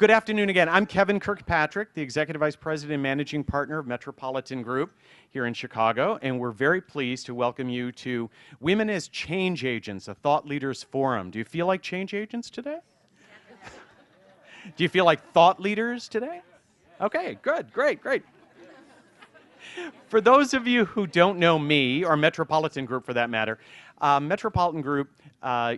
Good afternoon again. I'm Kevin Kirkpatrick, the Executive Vice President and Managing Partner of Metropolitan Group here in Chicago, and we're very pleased to welcome you to Women as Change Agents, a Thought Leaders Forum. Do you feel like change agents today? Do you feel like thought leaders today? Okay, good, great. For those of you who don't know me, or Metropolitan Group for that matter, Metropolitan Group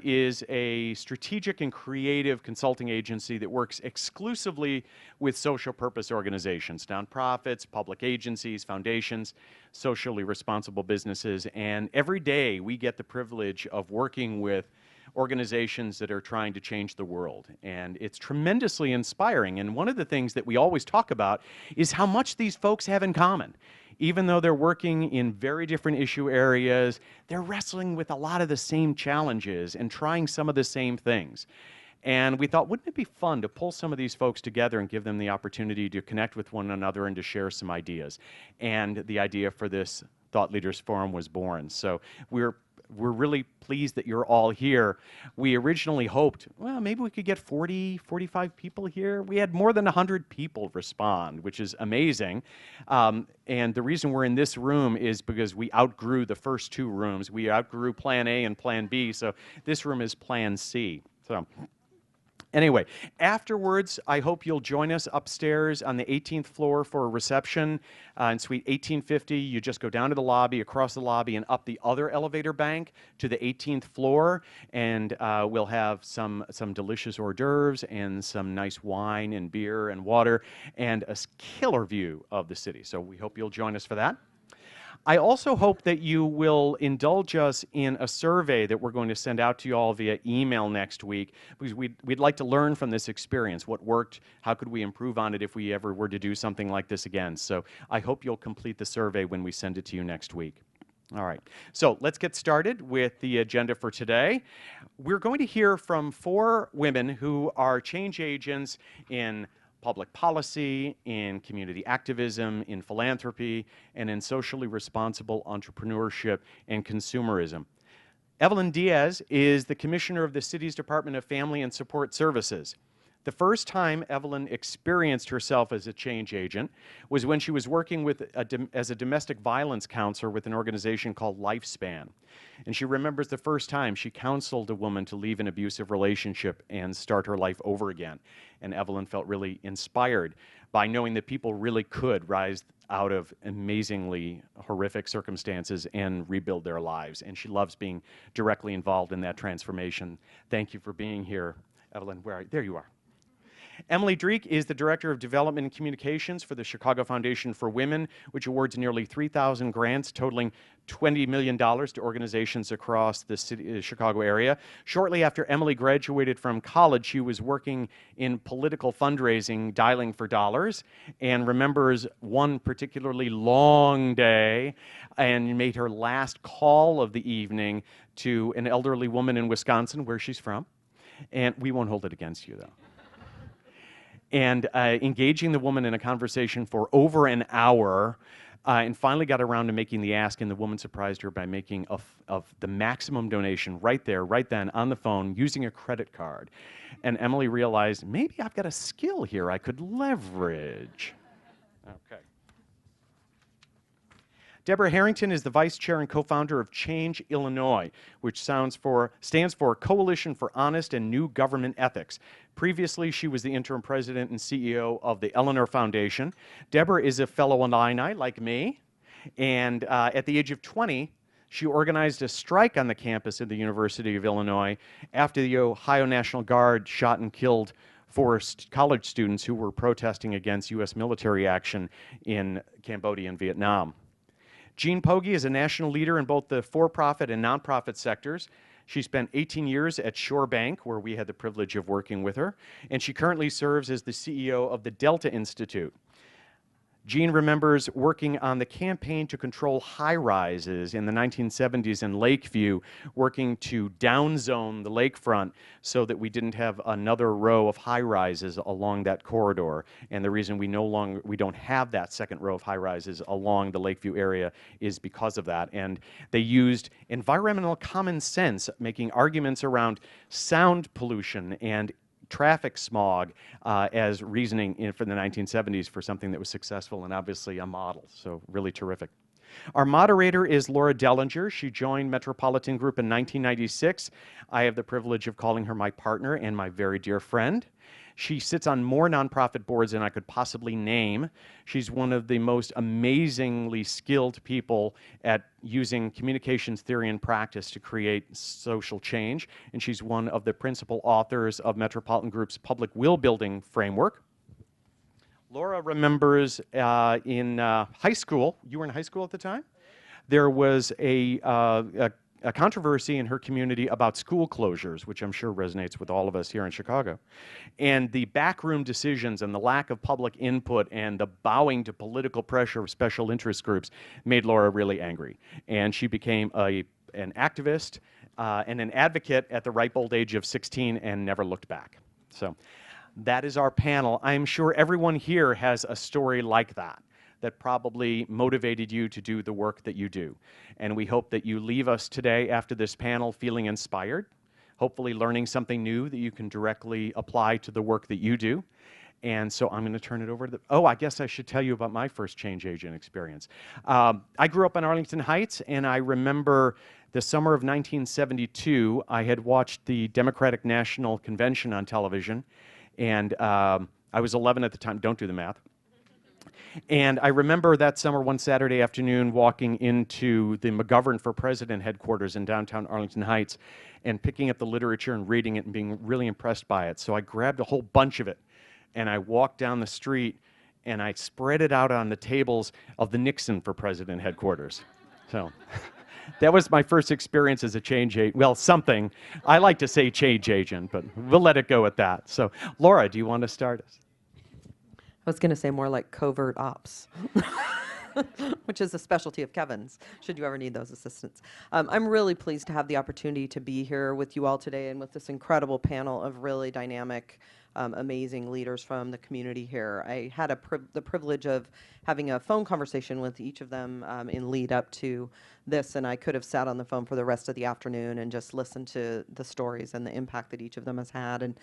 is a strategic and creative consulting agency that works exclusively with social purpose organizations, nonprofits, public agencies, foundations, socially responsible businesses, and every day we get the privilege of working with organizations that are trying to change the world. And it's tremendously inspiring. And one of the things that we always talk about is how much these folks have in common. Even though they're working in very different issue areas, they're wrestling with a lot of the same challenges and trying some of the same things. And we thought, wouldn't it be fun to pull some of these folks together and give them the opportunity to connect with one another and to share some ideas? And the idea for this Thought Leaders Forum was born. So we're really pleased that you're all here. We originally hoped, well, maybe we could get 40, 45 people here. We had more than 100 people respond, which is amazing. And the reason we're in this room is because we outgrew the first two rooms. We outgrew Plan A and Plan B, so this room is Plan C. So anyway, afterwards, I hope you'll join us upstairs on the 18th floor for a reception in Suite 1850. You just go down to the lobby, across the lobby, and up the other elevator bank to the 18th floor, and we'll have some delicious hors d'oeuvres and some nice wine and beer and water and a killer view of the city. So we hope you'll join us for that. I also hope that you will indulge us in a survey that we're going to send out to you all via email next week, because we'd like to learn from this experience, what worked, how could we improve on it if we ever were to do something like this again. So I hope you'll complete the survey when we send it to you next week. All right, so let's get started with the agenda for today. We're going to hear from 4 women who are change agents in public policy, in community activism, in philanthropy, and in socially responsible entrepreneurship and consumerism. Evelyn Diaz is the commissioner of the city's Department of Family and Support Services. The first time Evelyn experienced herself as a change agent was when she was working as a domestic violence counselor with an organization called Lifespan. And she remembers the first time she counseled a woman to leave an abusive relationship and start her life over again. And Evelyn felt really inspired by knowing that people really could rise out of amazingly horrific circumstances and rebuild their lives. And she loves being directly involved in that transformation. Thank you for being here, Evelyn. There you are. Emily Dreke is the Director of Development and Communications for the Chicago Foundation for Women, which awards nearly 3,000 grants totaling $20 million to organizations across the Chicago area. Shortly after Emily graduated from college, she was working in political fundraising, dialing for dollars, and remembers one particularly long day and made her last call of the evening to an elderly woman in Wisconsin, where she's from. And we won't hold it against you, though. And engaging the woman in a conversation for over an hour, and finally got around to making the ask, and the woman surprised her by making of the maximum donation right there, right then, on the phone, using a credit card. And Emily realized, maybe I've got a skill here I could leverage. Okay. Deborah Harrington is the vice chair and co-founder of Change Illinois, which stands for Coalition for Honest and New Government Ethics. Previously, she was the interim president and CEO of the Eleanor Foundation. Deborah is a fellow Illini, like me, and at the age of 20, she organized a strike on the campus of the University of Illinois after the Ohio National Guard shot and killed 4 college students who were protesting against U.S. military action in Cambodia and Vietnam. Jean Pogge is a national leader in both the for-profit and nonprofit sectors. She spent 18 years at Shore Bank, where we had the privilege of working with her, and she currently serves as the CEO of the Delta Institute. Jean remembers working on the campaign to control high-rises in the 1970s in Lakeview, working to downzone the lakefront so that we didn't have another row of high-rises along that corridor. And the reason we don't have that second row of high-rises along the Lakeview area is because of that. And they used environmental common sense, making arguments around sound pollution and traffic smog as reasoning for the 1970s for something that was successful and obviously a model. So really terrific. Our moderator is Laura Dellinger. She joined Metropolitan Group in 1996. I have the privilege of calling her my partner and my very dear friend. She sits on more nonprofit boards than I could possibly name. She's one of the most amazingly skilled people at using communications theory and practice to create social change, and she's one of the principal authors of Metropolitan Group's public will building framework. Laura remembers in high school, you were in high school at the time? There was a controversy in her community about school closures, which I'm sure resonates with all of us here in Chicago. And the backroom decisions and the lack of public input and the bowing to political pressure of special interest groups made Laura really angry. And she became an activist and an advocate at the ripe old age of 16 and never looked back. So that is our panel. I'm sure everyone here has a story like that probably motivated you to do the work that you do. And we hope that you leave us today after this panel feeling inspired, hopefully learning something new that you can directly apply to the work that you do. And so I'm going to turn it over to I guess I should tell you about my first change agent experience. I grew up in Arlington Heights, and I remember the summer of 1972, I had watched the Democratic National Convention on television, and I was 11 at the time. Don't do the math. And I remember that summer, one Saturday afternoon, walking into the McGovern for President headquarters in downtown Arlington Heights and picking up the literature and reading it and being really impressed by it. So I grabbed a whole bunch of it, and I walked down the street, and I spread it out on the tables of the Nixon for President headquarters. So that was my first experience as a change agent. Well, something. I like to say change agent, but we'll let it go at that. So, Laura, do you want to start us? I was going to say more like covert ops, which is a specialty of Kevin's, should you ever need those assistants. I'm really pleased to have the opportunity to be here with you all today and with this incredible panel of really dynamic, amazing leaders from the community here. I had the privilege of having a phone conversation with each of them in lead up to this, and I could have sat on the phone for the rest of the afternoon and just listened to the stories and the impact that each of them has had. And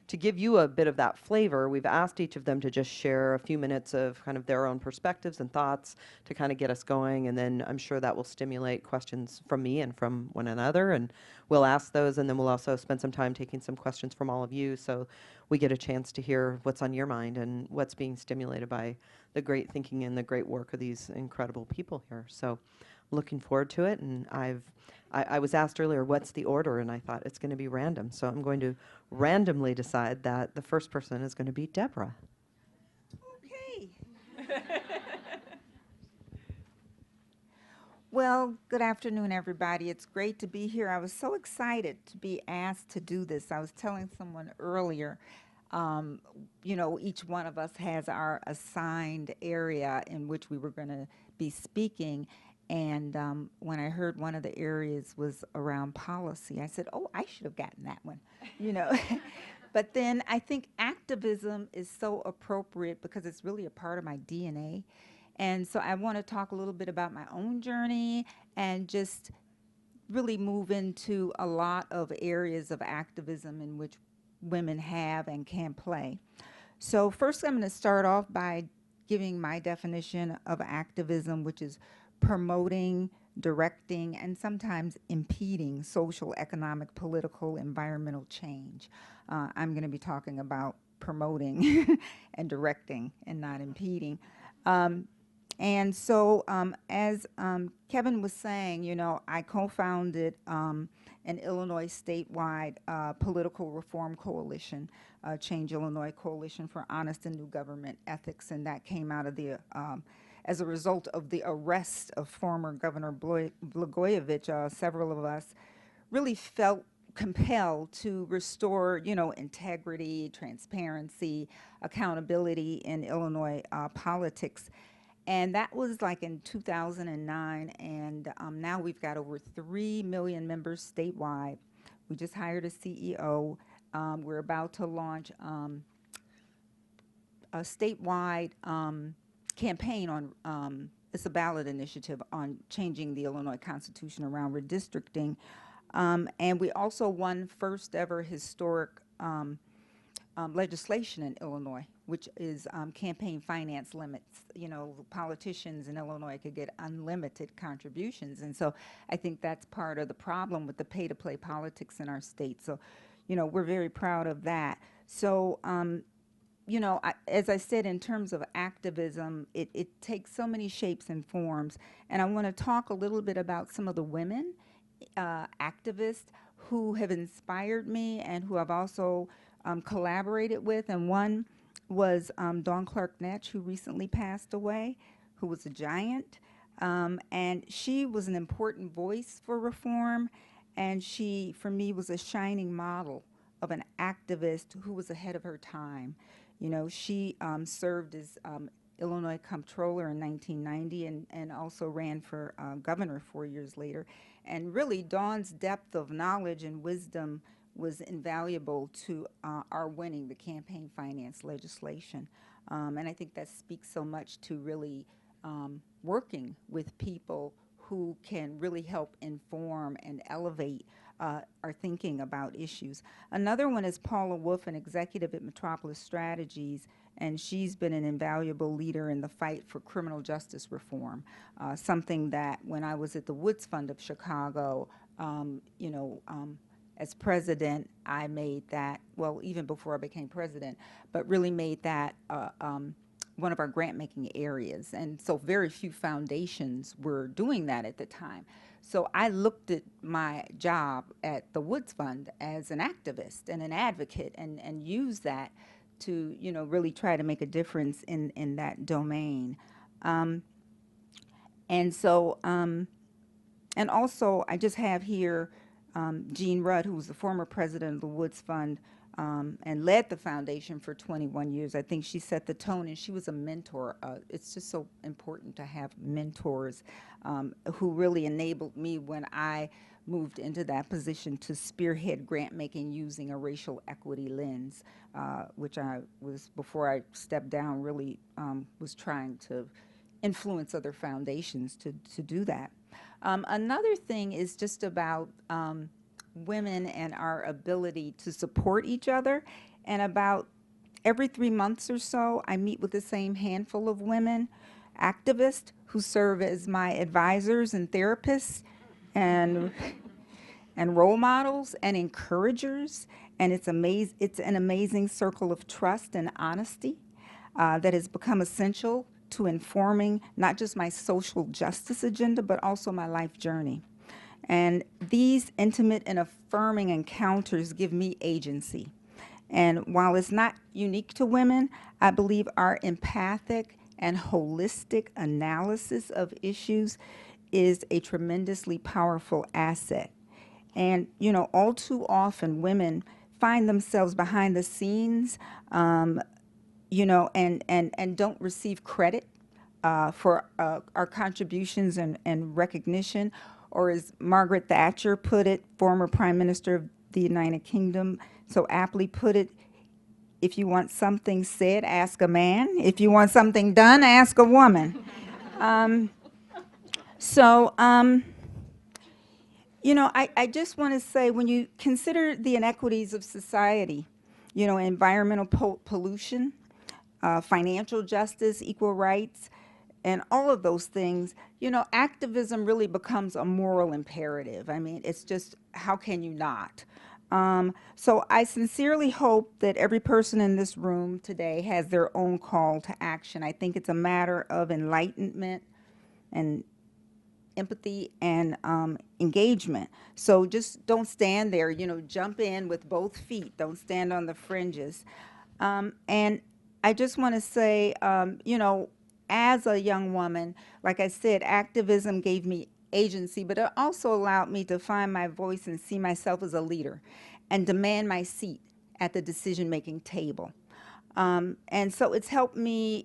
to give you a bit of that flavor, we've asked each of them to just share a few minutes of kind of their own perspectives and thoughts to kind of get us going, and then I'm sure that will stimulate questions from me and from one another, and we'll ask those, and then we'll also spend some time taking some questions from all of you so we get a chance to hear what's on your mind and what's being stimulated by the great thinking and the great work of these incredible people here. So looking forward to it, and I was asked earlier, what's the order? And I thought it's going to be random. So I'm going to randomly decide that the first person is going to be Deborah. Okay. Well, good afternoon, everybody. It's great to be here. I was so excited to be asked to do this. I was telling someone earlier, you know, each one of us has our assigned area in which we were going to be speaking. And when I heard one of the areas was around policy, I said, oh, I should have gotten that one, you know. But then I think activism is so appropriate because it's really a part of my DNA. And so I want to talk a little bit about my own journey and just really move into a lot of areas of activism in which women have and can play. So first I'm going to start off by giving my definition of activism, which is promoting, directing, and sometimes impeding social, economic, political, environmental change. I'm going to be talking about promoting and directing and not impeding. And so as Kevin was saying, you know, I co-founded an Illinois statewide political reform coalition, Change Illinois Coalition for Honest and New Government Ethics, and that came out of the as a result of the arrest of former Governor Blagojevich. Several of us really felt compelled to restore, you know, integrity, transparency, accountability in Illinois politics. And that was like in 2009, and now we've got over 3 million members statewide. We just hired a CEO. We're about to launch a statewide campaign on, it's a ballot initiative on changing the Illinois Constitution around redistricting. And we also won first ever historic legislation in Illinois, which is campaign finance limits. You know, politicians in Illinois could get unlimited contributions. And so I think that's part of the problem with the pay-to-play politics in our state. So, you know, we're very proud of that. So, you know, as I said, in terms of activism, it takes so many shapes and forms. And I want to talk a little bit about some of the women activists who have inspired me and who I've also collaborated with. And one was Dawn Clark Netsch, who recently passed away, who was a giant. And she was an important voice for reform. And she, for me, was a shining model of an activist who was ahead of her time. You know, she served as Illinois comptroller in 1990 and also ran for governor 4 years later. And really, Dawn's depth of knowledge and wisdom was invaluable to our winning the campaign finance legislation. And I think that speaks so much to really working with people who can really help inform and elevate our thinking about issues. Another one is Paula Wolf, an executive at Metropolis Strategies, and she's been an invaluable leader in the fight for criminal justice reform, something that when I was at the Woods Fund of Chicago, you know, as president, I made that, well, even before I became president, but really made that one of our grant-making areas. And so very few foundations were doing that at the time. So I looked at my job at the Woods Fund as an activist and an advocate and used that to, you know, really try to make a difference in that domain. And so, and also I just have here Jean Rudd, who was the former president of the Woods Fund, and led the foundation for 21 years. I think she set the tone, and she was a mentor. It's just so important to have mentors who really enabled me when I moved into that position to spearhead grant making using a racial equity lens, which I was, before I stepped down, really was trying to influence other foundations to do that. Another thing is just about women and our ability to support each other. And about every 3 months or so, I meet with the same handful of women activists who serve as my advisors and therapists and role models and encouragers. And it's an amazing circle of trust and honesty that has become essential to informing not just my social justice agenda, but also my life journey. And these intimate and affirming encounters give me agency. And while it's not unique to women, I believe our empathic and holistic analysis of issues is a tremendously powerful asset. And, you know, all too often women find themselves behind the scenes, you know, and don't receive credit for our contributions and recognition. Or as Margaret Thatcher put it, former Prime Minister of the United Kingdom, so aptly put it, if you want something said, ask a man. If you want something done, ask a woman. You know, I just want to say, when you consider the inequities of society, you know, environmental pollution, financial justice, equal rights, and all of those things, you know, activism really becomes a moral imperative. I mean, it's just, how can you not? So I sincerely hope that every person in this room today has their own call to action. I think it's a matter of enlightenment and empathy and engagement. So just don't stand there, you know, jump in with both feet. Don't stand on the fringes. And I just want to say, you know, as a young woman, like I said, activism gave me agency, but it also allowed me to find my voice and see myself as a leader and demand my seat at the decision-making table. And so it's helped me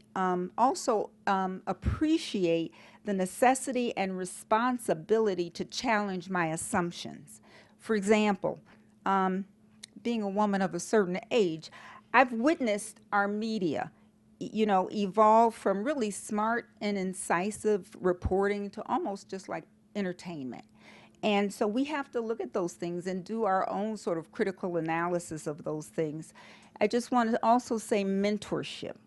also appreciate the necessity and responsibility to challenge my assumptions. For example, being a woman of a certain age, I've witnessed our media, you know, evolve from really smart and incisive reporting to almost just like entertainment. And so we have to look at those things and do our own sort of critical analysis of those things. I just want to also say mentorship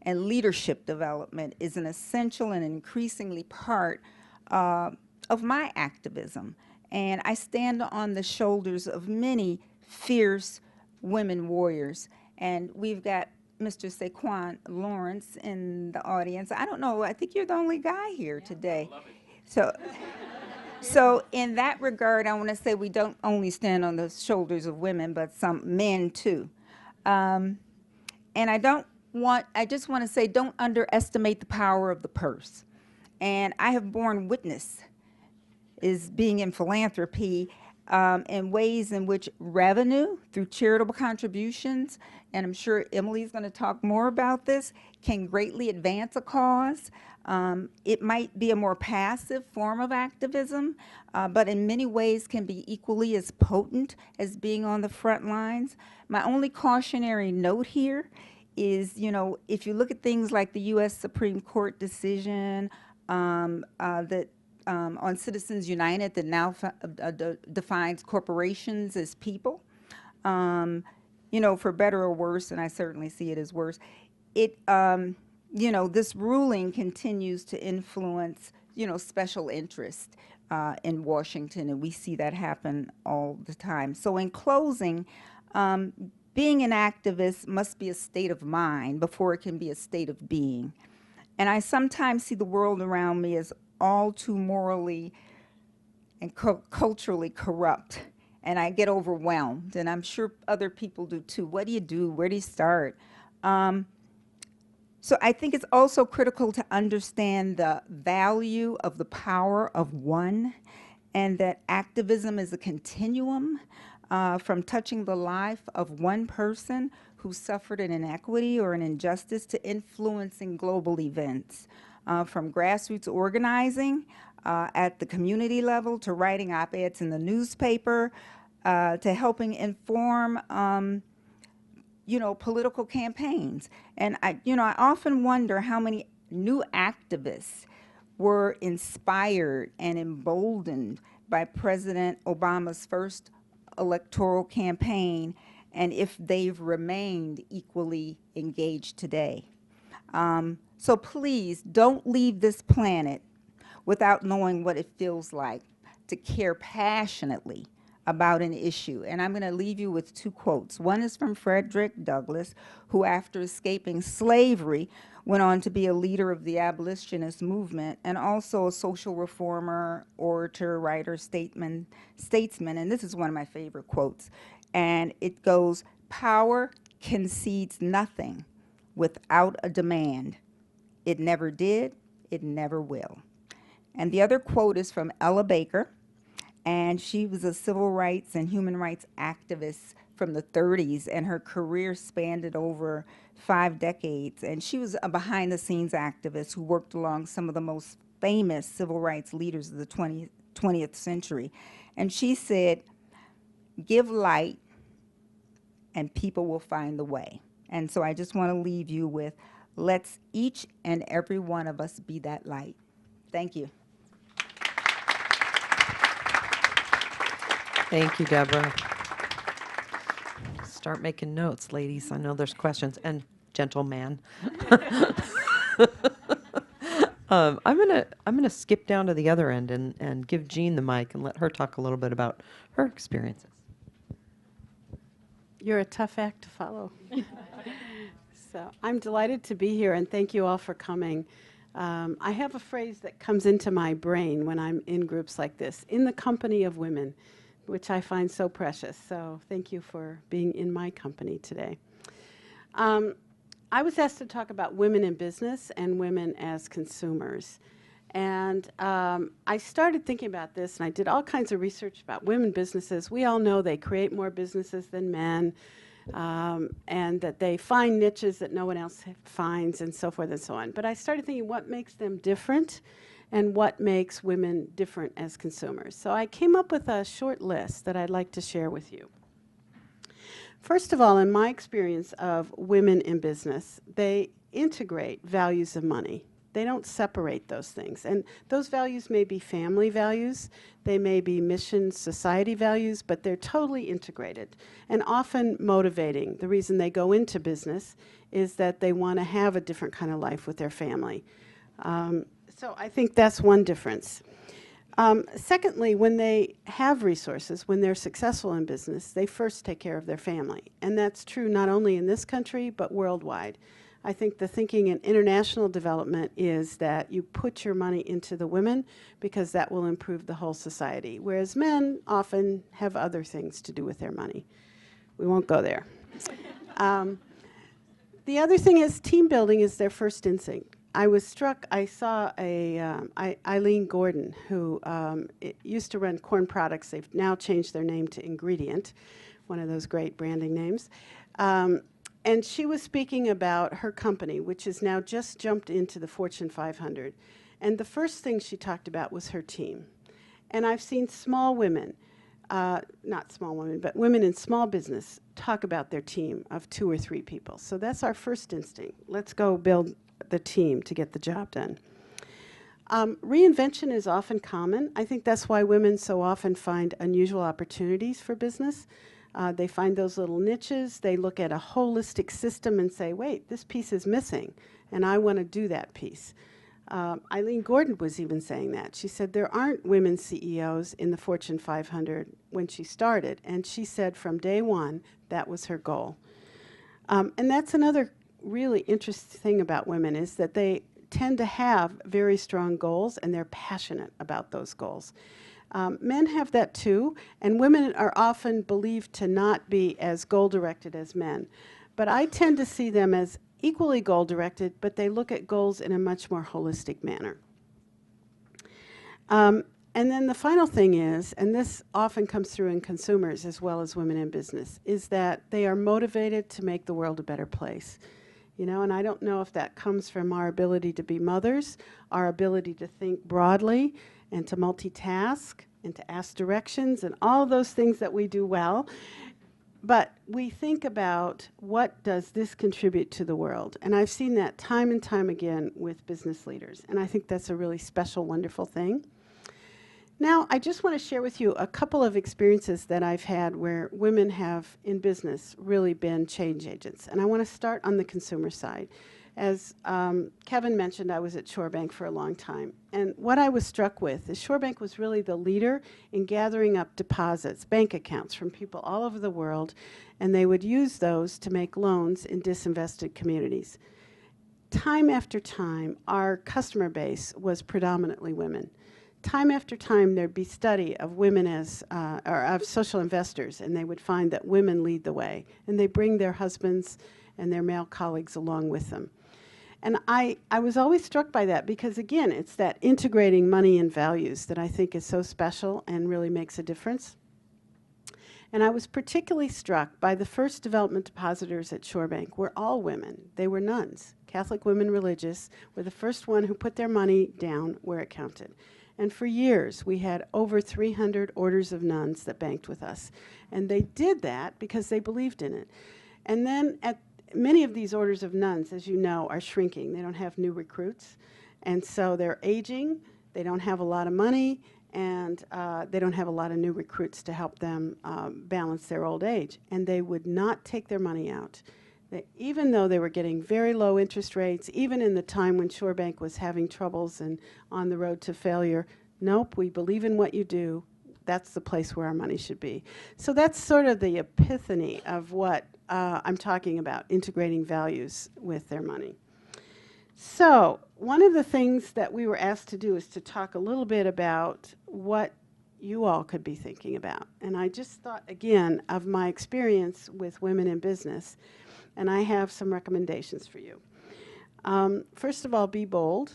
and leadership development is an essential and increasingly part of my activism. And I stand on the shoulders of many fierce women warriors. And we've got Mr. Saquon Lawrence in the audience. I don't know, I think you're the only guy here today. I love it. So in that regard, I want to say we don't only stand on the shoulders of women, but some men too. And I just want to say, don't underestimate the power of the purse. And I have borne witness is being in philanthropy in ways in which revenue through charitable contributions, and I'm sure Emily's going to talk more about this, can greatly advance a cause. It might be a more passive form of activism, but in many ways can be equally as potent as being on the front lines. My only cautionary note here is, you know, if you look at things like the U.S. Supreme Court decision that on Citizens United that now defines corporations as people, you know, for better or worse, and I certainly see it as worse, it, you know, this ruling continues to influence, you know, special interest in Washington, and we see that happen all the time. So in closing, being an activist must be a state of mind before it can be a state of being. And I sometimes see the world around me as all too morally and culturally corrupt, and I get overwhelmed, and I'm sure other people do too. What do you do? Where do you start? So I think it's also critical to understand the value of the power of one, and that activism is a continuum from touching the life of one person who suffered an inequity or an injustice to influencing global events, from grassroots organizing at the community level to writing op-eds in the newspaper to helping inform you know, political campaigns. And I often wonder how many new activists were inspired and emboldened by President Obama's first electoral campaign, and if they've remained equally engaged today. So please don't leave this planet without knowing what it feels like to care passionately about an issue. And I'm going to leave you with two quotes. One is from Frederick Douglass, who after escaping slavery went on to be a leader of the abolitionist movement and also a social reformer, orator, writer, statesman. And this is one of my favorite quotes. And it goes, "Power concedes nothing without a demand. It never did, it never will." And the other quote is from Ella Baker, and she was a civil rights and human rights activist from the 30s, and her career spanned over 5 decades. And she was a behind-the-scenes activist who worked along some of the most famous civil rights leaders of the 20th century. And she said, "Give light, and people will find the way." And so I just want to leave you with, let's each and every one of us be that light. Thank you. Thank you, Deborah. Start making notes, ladies. I know there's questions. And gentleman. I'm gonna skip down to the other end and give Jean the mic and let her talk a little bit about her experiences. You're a tough act to follow. So I'm delighted to be here, and thank you all for coming. I have a phrase that comes into my brain when I'm in groups like this, "in the company of women," which I find so precious. So thank you for being in my company today. I was asked to talk about women in business and women as consumers. And I started thinking about this, and I did all kinds of research about women businesses. We all know they create more businesses than men, and that they find niches that no one else finds, and so forth and so on. But I started thinking, what makes them different, and what makes women different as consumers? So I came up with a short list that I'd like to share with you. First of all, in my experience of women in business, they integrate values of money. They don't separate those things. And those values may be family values, they may be mission society values, but they're totally integrated and often motivating. The reason they go into business is that they want to have a different kind of life with their family. So I think that's one difference. Secondly, when they have resources, when they're successful in business, they first take care of their family. And that's true not only in this country, but worldwide. I think the thinking in international development is that you put your money into the women because that will improve the whole society, whereas men often have other things to do with their money. We won't go there. The other thing is team building is their first instinct. I was struck, I saw Eileen Gordon, who used to run Corn Products. They've now changed their name to Ingredient, one of those great branding names. And she was speaking about her company, which has now just jumped into the Fortune 500. And the first thing she talked about was her team. And I've seen small women, not small women, but women in small business talk about their team of 2 or 3 people. So that's our first instinct. Let's go build the team to get the job done. Reinvention is often common. I think that's why women so often find unusual opportunities for business. They find those little niches. They look at a holistic system and say, wait, this piece is missing, and I want to do that piece. Eileen Gordon was even saying that. She said there aren't women CEOs in the Fortune 500 when she started, and she said from day one that was her goal. And that's another really interesting thing about women is that they tend to have very strong goals, and they're passionate about those goals. Men have that too, and women are often believed to not be as goal-directed as men. But I tend to see them as equally goal-directed, but they look at goals in a much more holistic manner. And then the final thing is, and this often comes through in consumers as well as women in business, is that they are motivated to make the world a better place. You know, and I don't know if that comes from our ability to be mothers, our ability to think broadly, and to multitask, and to ask directions, and all those things that we do well. But we think about what does this contribute to the world. And I've seen that time and time again with business leaders. And I think that's a really special, wonderful thing. Now, I just want to share with you a couple of experiences that I've had where women have, in business, really been change agents. And I want to start on the consumer side. As Kevin mentioned, I was at ShoreBank for a long time. And what I was struck with is ShoreBank was really the leader in gathering up deposits, bank accounts from people all over the world, and they would use those to make loans in disinvested communities. Time after time, our customer base was predominantly women. Time after time, there'd be study of women as, or of social investors, and they would find that women lead the way, and they bring their husbands and their male colleagues along with them. And I was always struck by that because, again, it's that integrating money and values that I think is so special and really makes a difference. And I was particularly struck by the first development depositors at ShoreBank were all women. They were nuns. Catholic women religious were the first one who put their money down where it counted. And for years, we had over 300 orders of nuns that banked with us. And they did that because they believed in it. And then many of these orders of nuns, as you know, are shrinking. They don't have new recruits. And so they're aging. They don't have a lot of money. And they don't have a lot of new recruits to help them balance their old age. And they would not take their money out. Even though they were getting very low interest rates, even in the time when ShoreBank was having troubles and on the road to failure, nope, we believe in what you do. That's the place where our money should be. So that's sort of the epiphany of what I'm talking about, integrating values with their money. So one of the things that we were asked to do is to talk a little bit about what you all could be thinking about. And I just thought, again, of my experience with women in business. And I have some recommendations for you. First of all, be bold.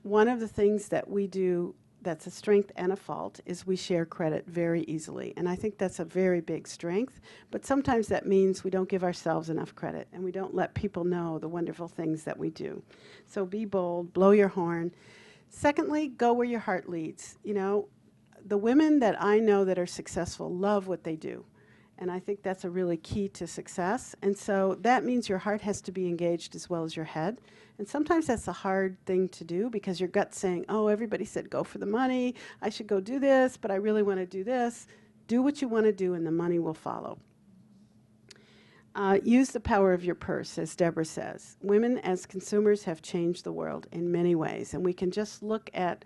One of the things that we do that's a strength and a fault is we share credit very easily. And I think that's a very big strength. But sometimes that means we don't give ourselves enough credit and we don't let people know the wonderful things that we do. So be bold, blow your horn. Secondly, go where your heart leads. You know, the women that I know that are successful love what they do. And I think that's a really key to success. And so that means your heart has to be engaged as well as your head. And sometimes that's a hard thing to do because your gut's saying, oh, everybody said go for the money. I should go do this, but I really want to do this. Do what you want to do and the money will follow. Use the power of your purse, as Deborah says. Women as consumers have changed the world in many ways. And we can just look at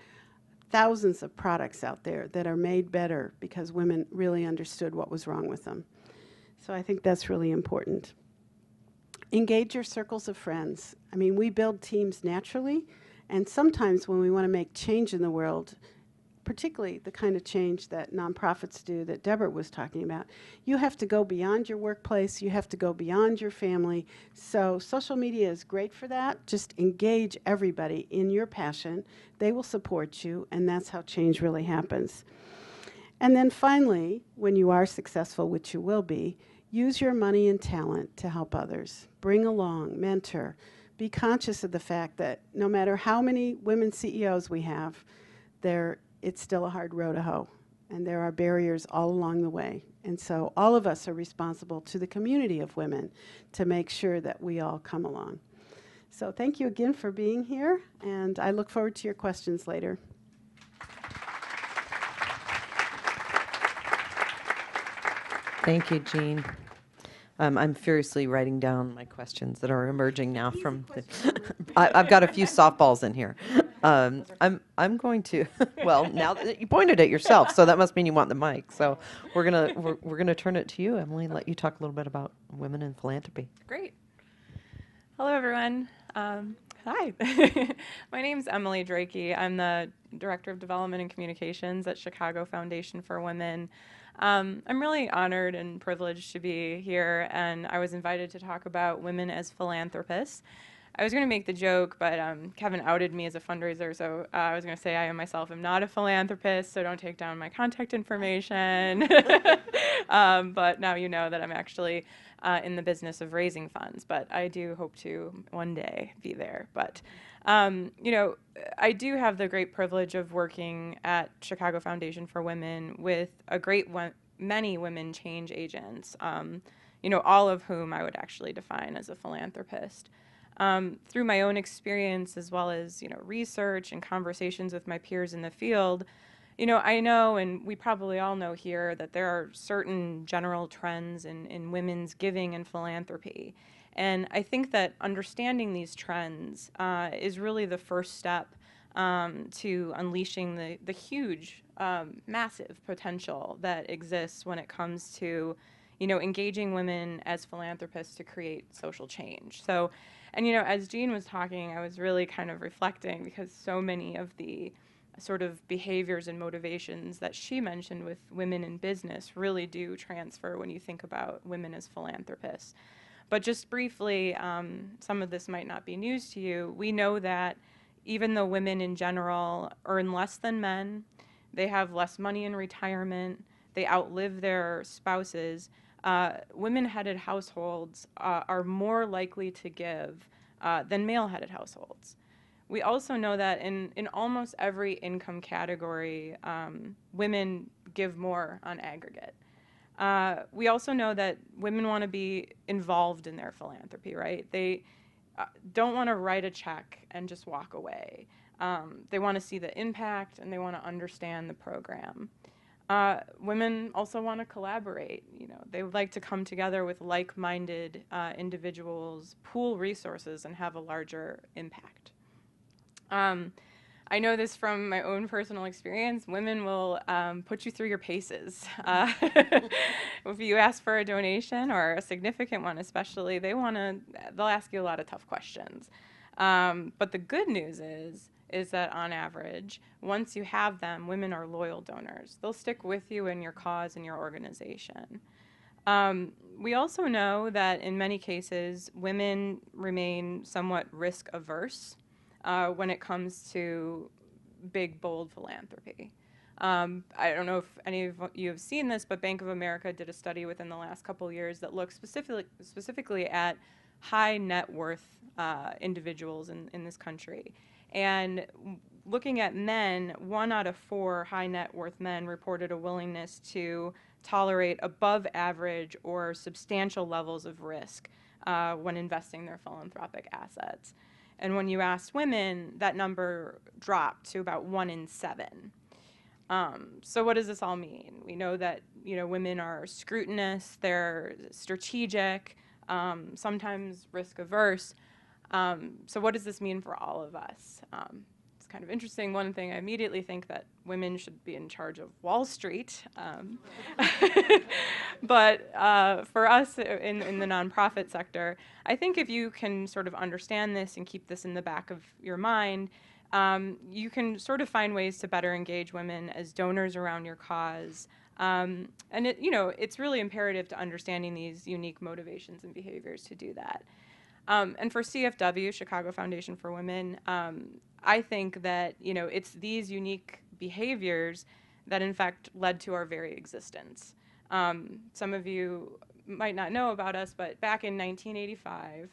thousands of products out there that are made better because women really understood what was wrong with them. So I think that's really important. Engage your circles of friends. I mean, we build teams naturally, and sometimes when we want to make change in the world, particularly the kind of change that nonprofits do that Deborah was talking about, you have to go beyond your workplace, you have to go beyond your family. So social media is great for that. Just engage everybody in your passion. They will support you, and that's how change really happens. And then finally, when you are successful, which you will be, use your money and talent to help others. Bring along, mentor. Be conscious of the fact that no matter how many women CEOs we have, it's still a hard row to hoe, and there are barriers all along the way. And so all of us are responsible to the community of women to make sure that we all come along. So thank you again for being here, and I look forward to your questions later. Thank you, Jean. I'm furiously writing down my questions that are emerging now from the I've got a few softballs in here. I'm going to well, now that you pointed at yourself, so that must mean you want the mic. So we're gonna turn it to you, Emily, and let you talk a little bit about women in philanthropy. Great. Hello, everyone. Hi. My name's Emily Dreke. I'm the Director of Development and Communications at Chicago Foundation for Women. I'm really honored and privileged to be here, and I was invited to talk about women as philanthropists. I was going to make the joke, but Kevin outed me as a fundraiser, so I was going to say I myself am not a philanthropist, so don't take down my contact information. But now you know that I'm actually in the business of raising funds, but I do hope to one day be there. But you know, I do have the great privilege of working at Chicago Foundation for Women with a many women change agents, you know, all of whom I would actually define as a philanthropist. Through my own experience, as well as, you know, research and conversations with my peers in the field, you know, I know, and we probably all know here, that there are certain general trends in women's giving and philanthropy. And I think that understanding these trends is really the first step to unleashing the huge, massive potential that exists when it comes to, you know, engaging women as philanthropists to create social change. So, and, you know, as Jean was talking, I was really kind of reflecting because so many of the sort of behaviors and motivations that she mentioned with women in business really do transfer when you think about women as philanthropists. But just briefly, some of this might not be news to you. We know that even though women in general earn less than men, they have less money in retirement, they outlive their spouses, women-headed households are more likely to give than male-headed households. We also know that in almost every income category, women give more on aggregate. We also know that women want to be involved in their philanthropy, right? They don't want to write a check and just walk away. They want to see the impact and they want to understand the program. Women also want to collaborate. You know, they would like to come together with like-minded individuals, pool resources, and have a larger impact. I know this from my own personal experience. Women will put you through your paces. If you ask for a donation, or a significant one especially, they'll ask you a lot of tough questions. But the good news is that on average, once you have them, women are loyal donors. They'll stick with you in your cause and your organization. We also know that in many cases, women remain somewhat risk averse when it comes to big, bold philanthropy. I don't know if any of you have seen this, but Bank of America did a study within the last couple of years that looked specifically at high net worth individuals in this country. And looking at men, 1 out of 4 high net worth men reported a willingness to tolerate above average or substantial levels of risk when investing their philanthropic assets. And when you asked women, that number dropped to about 1 in 7. So what does this all mean? We know that women are scrutinous, they're strategic, sometimes risk averse. So what does this mean for all of us? It's kind of interesting. One thing I immediately think that women should be in charge of Wall Street. But for us in the nonprofit sector, I think if you can sort of understand this and keep this in the back of your mind, you can sort of find ways to better engage women as donors around your cause. And it's really imperative to understanding these unique motivations and behaviors to do that. And for CFW, Chicago Foundation for Women, I think that it's these unique behaviors that in fact led to our very existence. Some of you might not know about us, but back in 1985,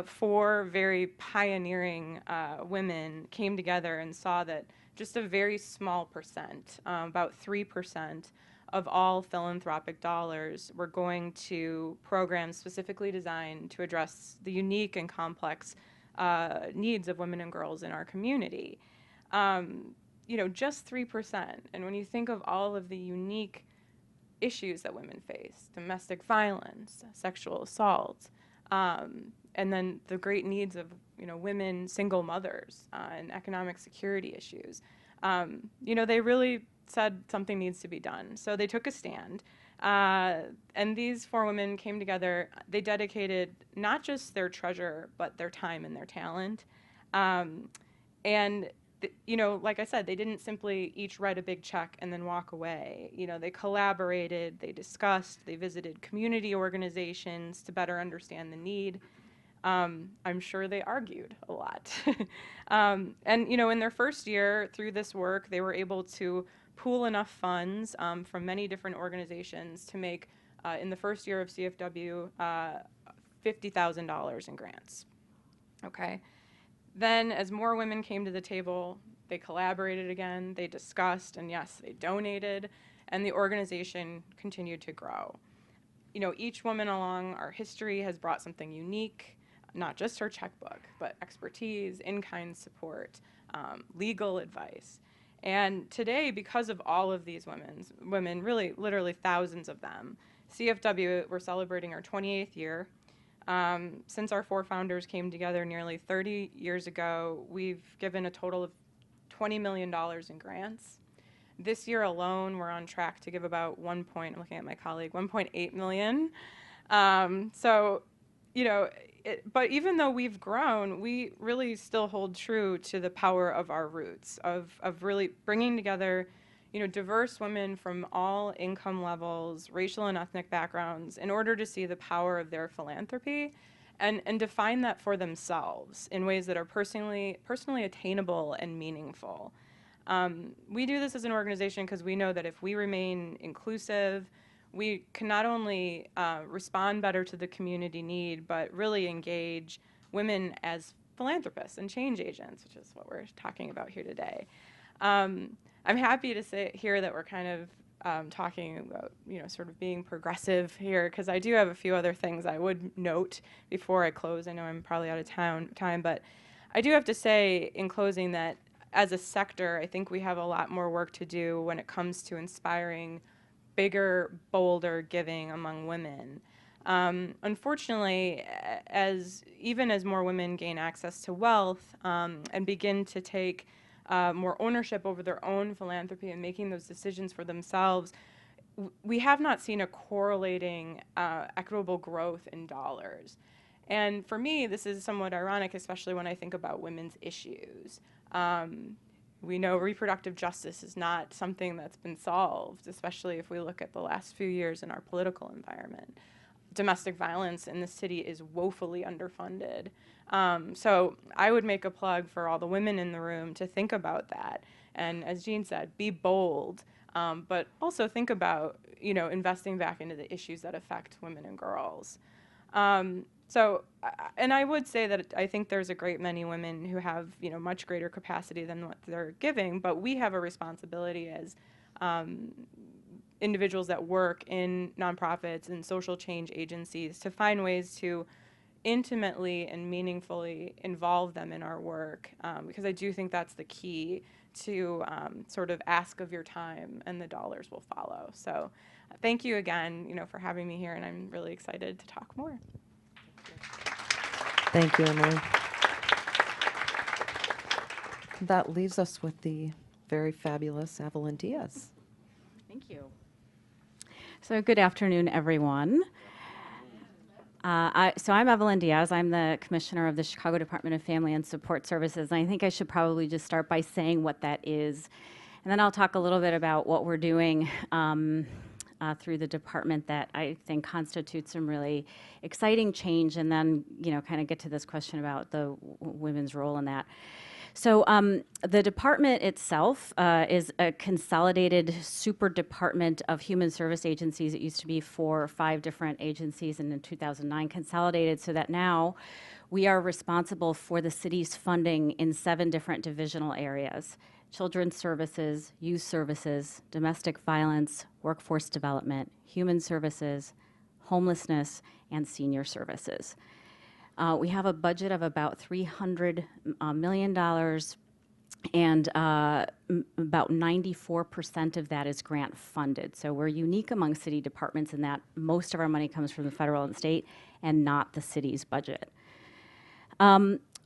4 very pioneering women came together and saw that just a very small percent, about 3% of all philanthropic dollars were going to programs specifically designed to address the unique and complex needs of women and girls in our community. Just 3%. And when you think of all of the unique issues that women face, domestic violence, sexual assault, and then the great needs of women, single mothers, and economic security issues, they really said something needs to be done. So they took a stand, and these 4 women came together. They dedicated not just their treasure, but their time and their talent. Like I said, they didn't simply each write a big check and then walk away. They collaborated, they discussed, they visited community organizations to better understand the need. I'm sure they argued a lot. In their first year through this work, they were able to pool enough funds from many different organizations to make, in the first year of CFW, $50,000 in grants. Okay. Then as more women came to the table, they collaborated again, they discussed, and yes, they donated, and the organization continued to grow. Each woman along our history has brought something unique, not just her checkbook, but expertise, in-kind support, legal advice. And today, because of all of these women, really literally thousands of them, CFW, we're celebrating our 28th year. Since our 4 founders came together nearly 30 years ago, we've given a total of $20 million in grants. This year alone, we're on track to give about I'm looking at my colleague, 1.8 million. But even though we've grown, we really still hold true to the power of our roots, of really bringing together diverse women from all income levels, racial and ethnic backgrounds, in order to see the power of their philanthropy and define that for themselves in ways that are personally attainable and meaningful. We do this as an organization because we know that if we remain inclusive, we can not only respond better to the community need, but really engage women as philanthropists and change agents, which is what we're talking about here today. I'm happy to say here that we're kind of talking about, sort of being progressive here, because I do have a few other things I would note before I close. I know I'm probably out of time, but I do have to say in closing that as a sector, I think we have a lot more work to do when it comes to inspiring bigger, bolder giving among women. Unfortunately, even as more women gain access to wealth and begin to take more ownership over their own philanthropy and making those decisions for themselves, we have not seen a correlating equitable growth in dollars. And for me, this is somewhat ironic, especially when I think about women's issues. We know reproductive justice is not something that's been solved, especially if we look at the last few years in our political environment. Domestic violence in the city is woefully underfunded. So I would make a plug for all the women in the room to think about that. And as Jean said, be bold, but also think about, investing back into the issues that affect women and girls. And I would say that I think there's a great many women who have, much greater capacity than what they're giving, but we have a responsibility as individuals that work in nonprofits and social change agencies to find ways to intimately and meaningfully involve them in our work, because I do think that's the key to sort of ask of your time, and the dollars will follow. So thank you again, for having me here, and I'm really excited to talk more. Thank you, Emily. That leaves us with the very fabulous Evelyn Diaz. Thank you. So good afternoon, everyone. So I'm Evelyn Diaz. I'm the commissioner of the Chicago Department of Family and Support Services. And I think I should probably just start by saying what that is. And then I'll talk a little bit about what we're doing through the department that I think constitutes some really exciting change, and then, kind of get to this question about the women's role in that. So the department itself is a consolidated super department of human service agencies. It used to be 4 or 5 different agencies, and in 2009 consolidated, so that now we are responsible for the city's funding in 7 different divisional areas: children's services, youth services, domestic violence, workforce development, human services, homelessness, and senior services. We have a budget of about $300 million, and about 94% of that is grant funded. So we're unique among city departments in that most of our money comes from the federal and state and not the city's budget.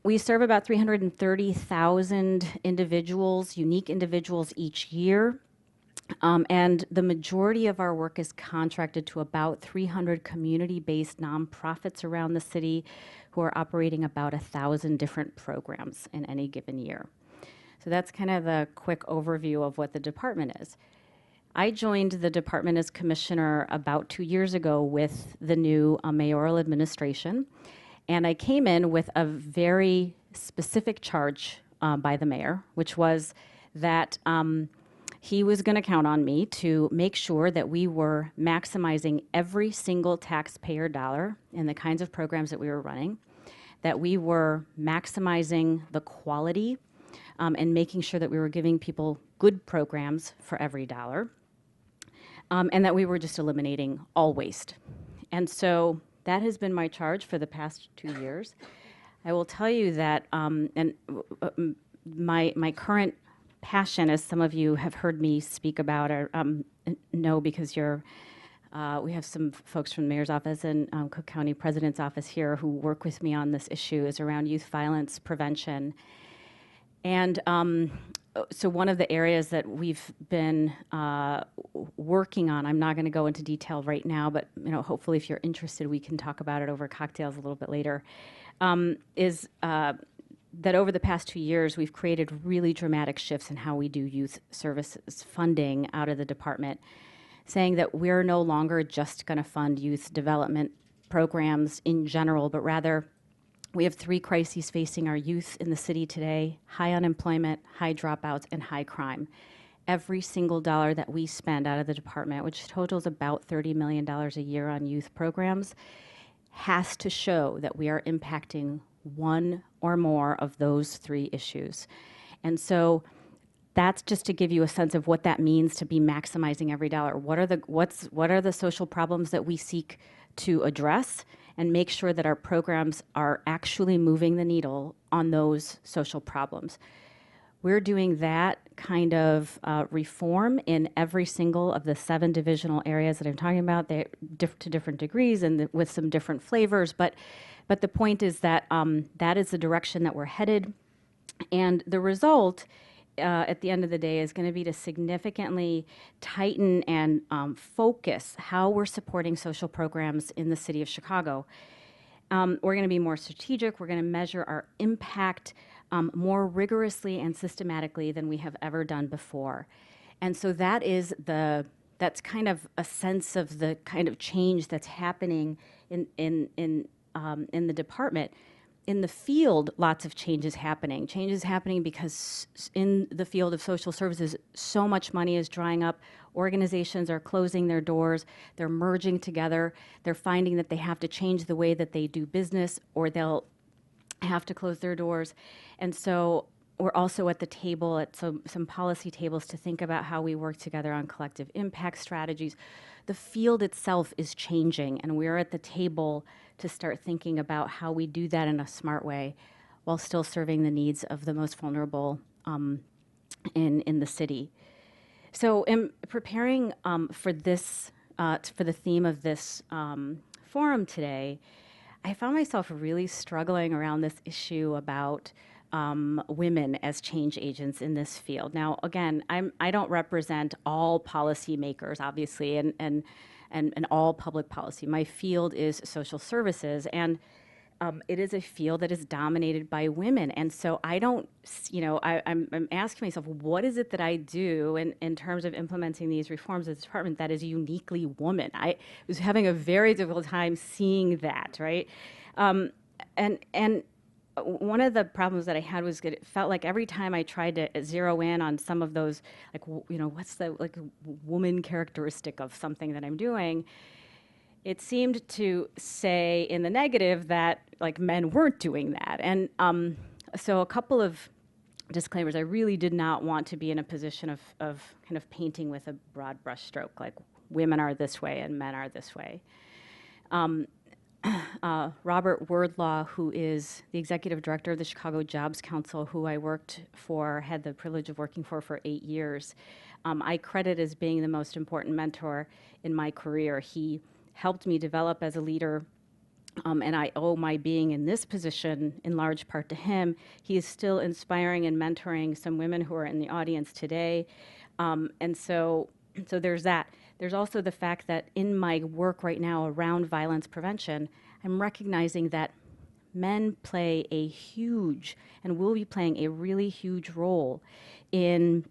We serve about 330,000 individuals, unique individuals each year. And the majority of our work is contracted to about 300 community-based nonprofits around the city who are operating about 1,000 different programs in any given year. So that's kind of the quick overview of what the department is. I joined the department as commissioner about 2 years ago with the new mayoral administration, and I came in with a very specific charge by the mayor, which was that he was going to count on me to make sure that we were maximizing every single taxpayer dollar in the kinds of programs that we were running, that we were maximizing the quality and making sure that we were giving people good programs for every dollar, and that we were just eliminating all waste. And so that has been my charge for the past 2 years. I will tell you that my current passion, as some of you have heard me speak about or know, because we have some folks from the mayor's office and Cook County President's office here who work with me on this issue, is around youth violence prevention. And so one of the areas that we've been working on, I'm not going to go into detail right now, but hopefully if you're interested, we can talk about it over cocktails a little bit later, is that over the past 2 years, we've created really dramatic shifts in how we do youth services funding out of the department, saying that we're no longer just going to fund youth development programs in general, but rather we have 3 crises facing our youth in the city today: high unemployment, high dropouts, and high crime. Every single dollar that we spend out of the department, which totals about $30 million a year on youth programs, has to show that we are impacting one or more of those 3 issues. And so that's just to give you a sense of what that means to be maximizing every dollar. What are the social problems that we seek to address, and make sure that our programs are actually moving the needle on those social problems. We're doing that kind of reform in every single of the 7 divisional areas that I'm talking about. They're to different degrees and with some different flavors, but the point is that that is the direction that we're headed, and the result at the end of the day is going to be to significantly tighten and focus how we're supporting social programs in the city of Chicago. We're going to be more strategic. We're going to measure our impact more rigorously and systematically than we have ever done before. And so that's kind of a sense of the kind of change that's happening in the department. In the field, lots of change is happening. Change is happening because in the field of social services, so much money is drying up. Organizations are closing their doors. They're merging together. They're finding that they have to change the way that they do business, or they'll have to close their doors. And so we're also at the table, at some policy tables, to think about how we work together on collective impact strategies. The field itself is changing, and we're at the table to start thinking about how we do that in a smart way while still serving the needs of the most vulnerable in the city. So in preparing for this, for the theme of this forum today, I found myself really struggling around this issue about women as change agents in this field. Now, again, I don't represent all policymakers, obviously, and all public policy. My field is social services, and it is a field that is dominated by women. And so I don't, I'm asking myself, what is it that I do in terms of implementing these reforms at the department that is uniquely woman? I was having a very difficult time seeing that, right? And one of the problems that I had was it felt like every time I tried to zero in on some of those, like, what's the woman characteristic of something that I'm doing, it seemed to say in the negative that like men weren't doing that. And so a couple of disclaimers. I really did not want to be in a position of kind of painting with a broad brushstroke, like women are this way and men are this way. Robert Wordlaw, who is the executive director of the Chicago Jobs Council, who I had the privilege of working for 8 years, I credit as being the most important mentor in my career. He helped me develop as a leader, and I owe my being in this position in large part to him. He is still inspiring and mentoring some women who are in the audience today. And so there's that. There's also the fact that in my work right now around violence prevention, I'm recognizing that men play a huge, and will be playing a really huge role in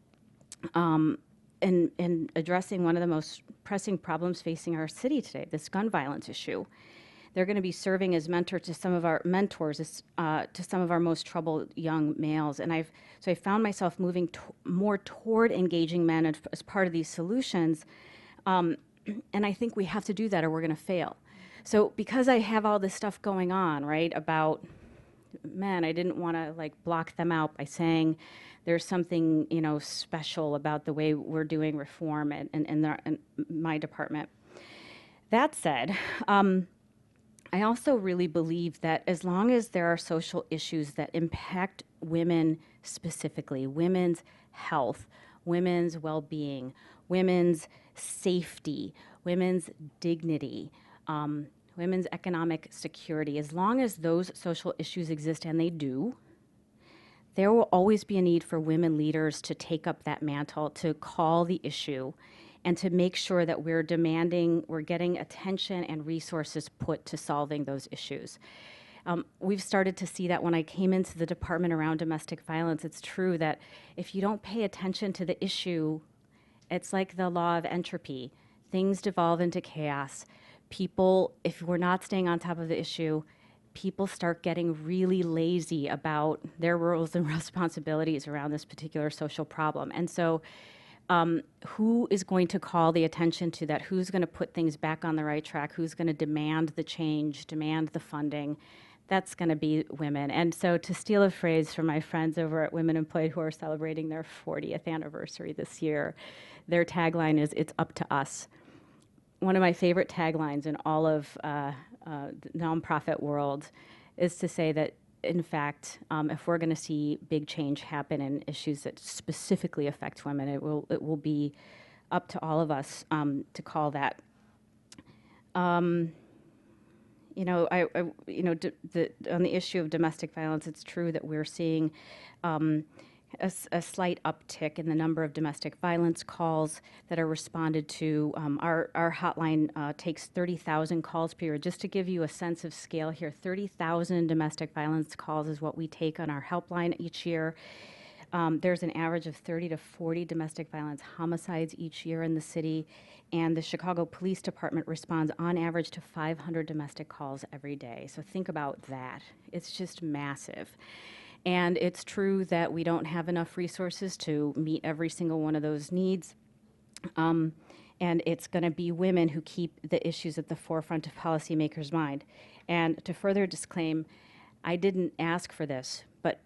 addressing one of the most pressing problems facing our city today, this gun violence issue. They're going to be serving as mentor to some of our mentors, to some of our most troubled young males. And I found myself moving more toward engaging men as part of these solutions. And I think we have to do that or we're going to fail. So because I have all this stuff going on, right, about men, I didn't want to like block them out by saying there's something, special about the way we're doing reform in my department. That said, I also really believe that as long as there are social issues that impact women specifically, women's health, women's well-being, women's safety, women's dignity, women's economic security, as long as those social issues exist, and they do, there will always be a need for women leaders to take up that mantle, to call the issue, and to make sure that we're getting attention and resources put to solving those issues. We've started to see that when I came into the department around domestic violence. It's true that if you don't pay attention to the issue, it's like the law of entropy. Things devolve into chaos. People, if we're not staying on top of the issue, people start getting really lazy about their roles and responsibilities around this particular social problem. And so who is going to call the attention to that? Who's going to put things back on the right track? Who's going to demand the change, demand the funding? That's going to be women. And so to steal a phrase from my friends over at Women Employed who are celebrating their 40th anniversary this year, their tagline is, "It's up to us." One of my favorite taglines in all of the nonprofit world is to say that, in fact, if we're going to see big change happen in issues that specifically affect women, it will be up to all of us to call that. On the issue of domestic violence, it's true that we're seeing a slight uptick in the number of domestic violence calls that are responded to. Our hotline takes 30,000 calls per year. Just to give you a sense of scale here, 30,000 domestic violence calls is what we take on our helpline each year. There's an average of 30 to 40 domestic violence homicides each year in the city, and the Chicago Police Department responds on average to 500 domestic calls every day. So think about that. It's just massive. And it's true that we don't have enough resources to meet every single one of those needs. And it's going to be women who keep the issues at the forefront of policymakers' mind. And to further disclaim, I didn't ask for this, but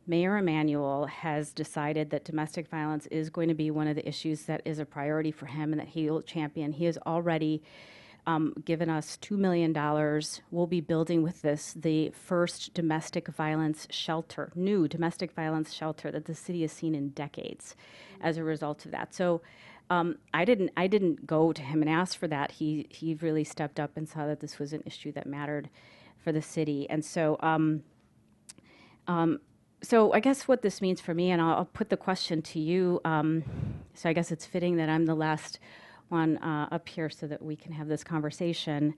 Mayor Emanuel has decided that domestic violence is going to be one of the issues that is a priority for him and that he will champion. He has already given us $2 million. We'll be building with this the first domestic violence shelter, new domestic violence shelter that the city has seen in decades as a result of that. So I didn't go to him and ask for that. He really stepped up and saw that this was an issue that mattered for the city. And so so I guess what this means for me, and I'll put the question to you, so I guess it's fitting that I'm the last one up here so that we can have this conversation,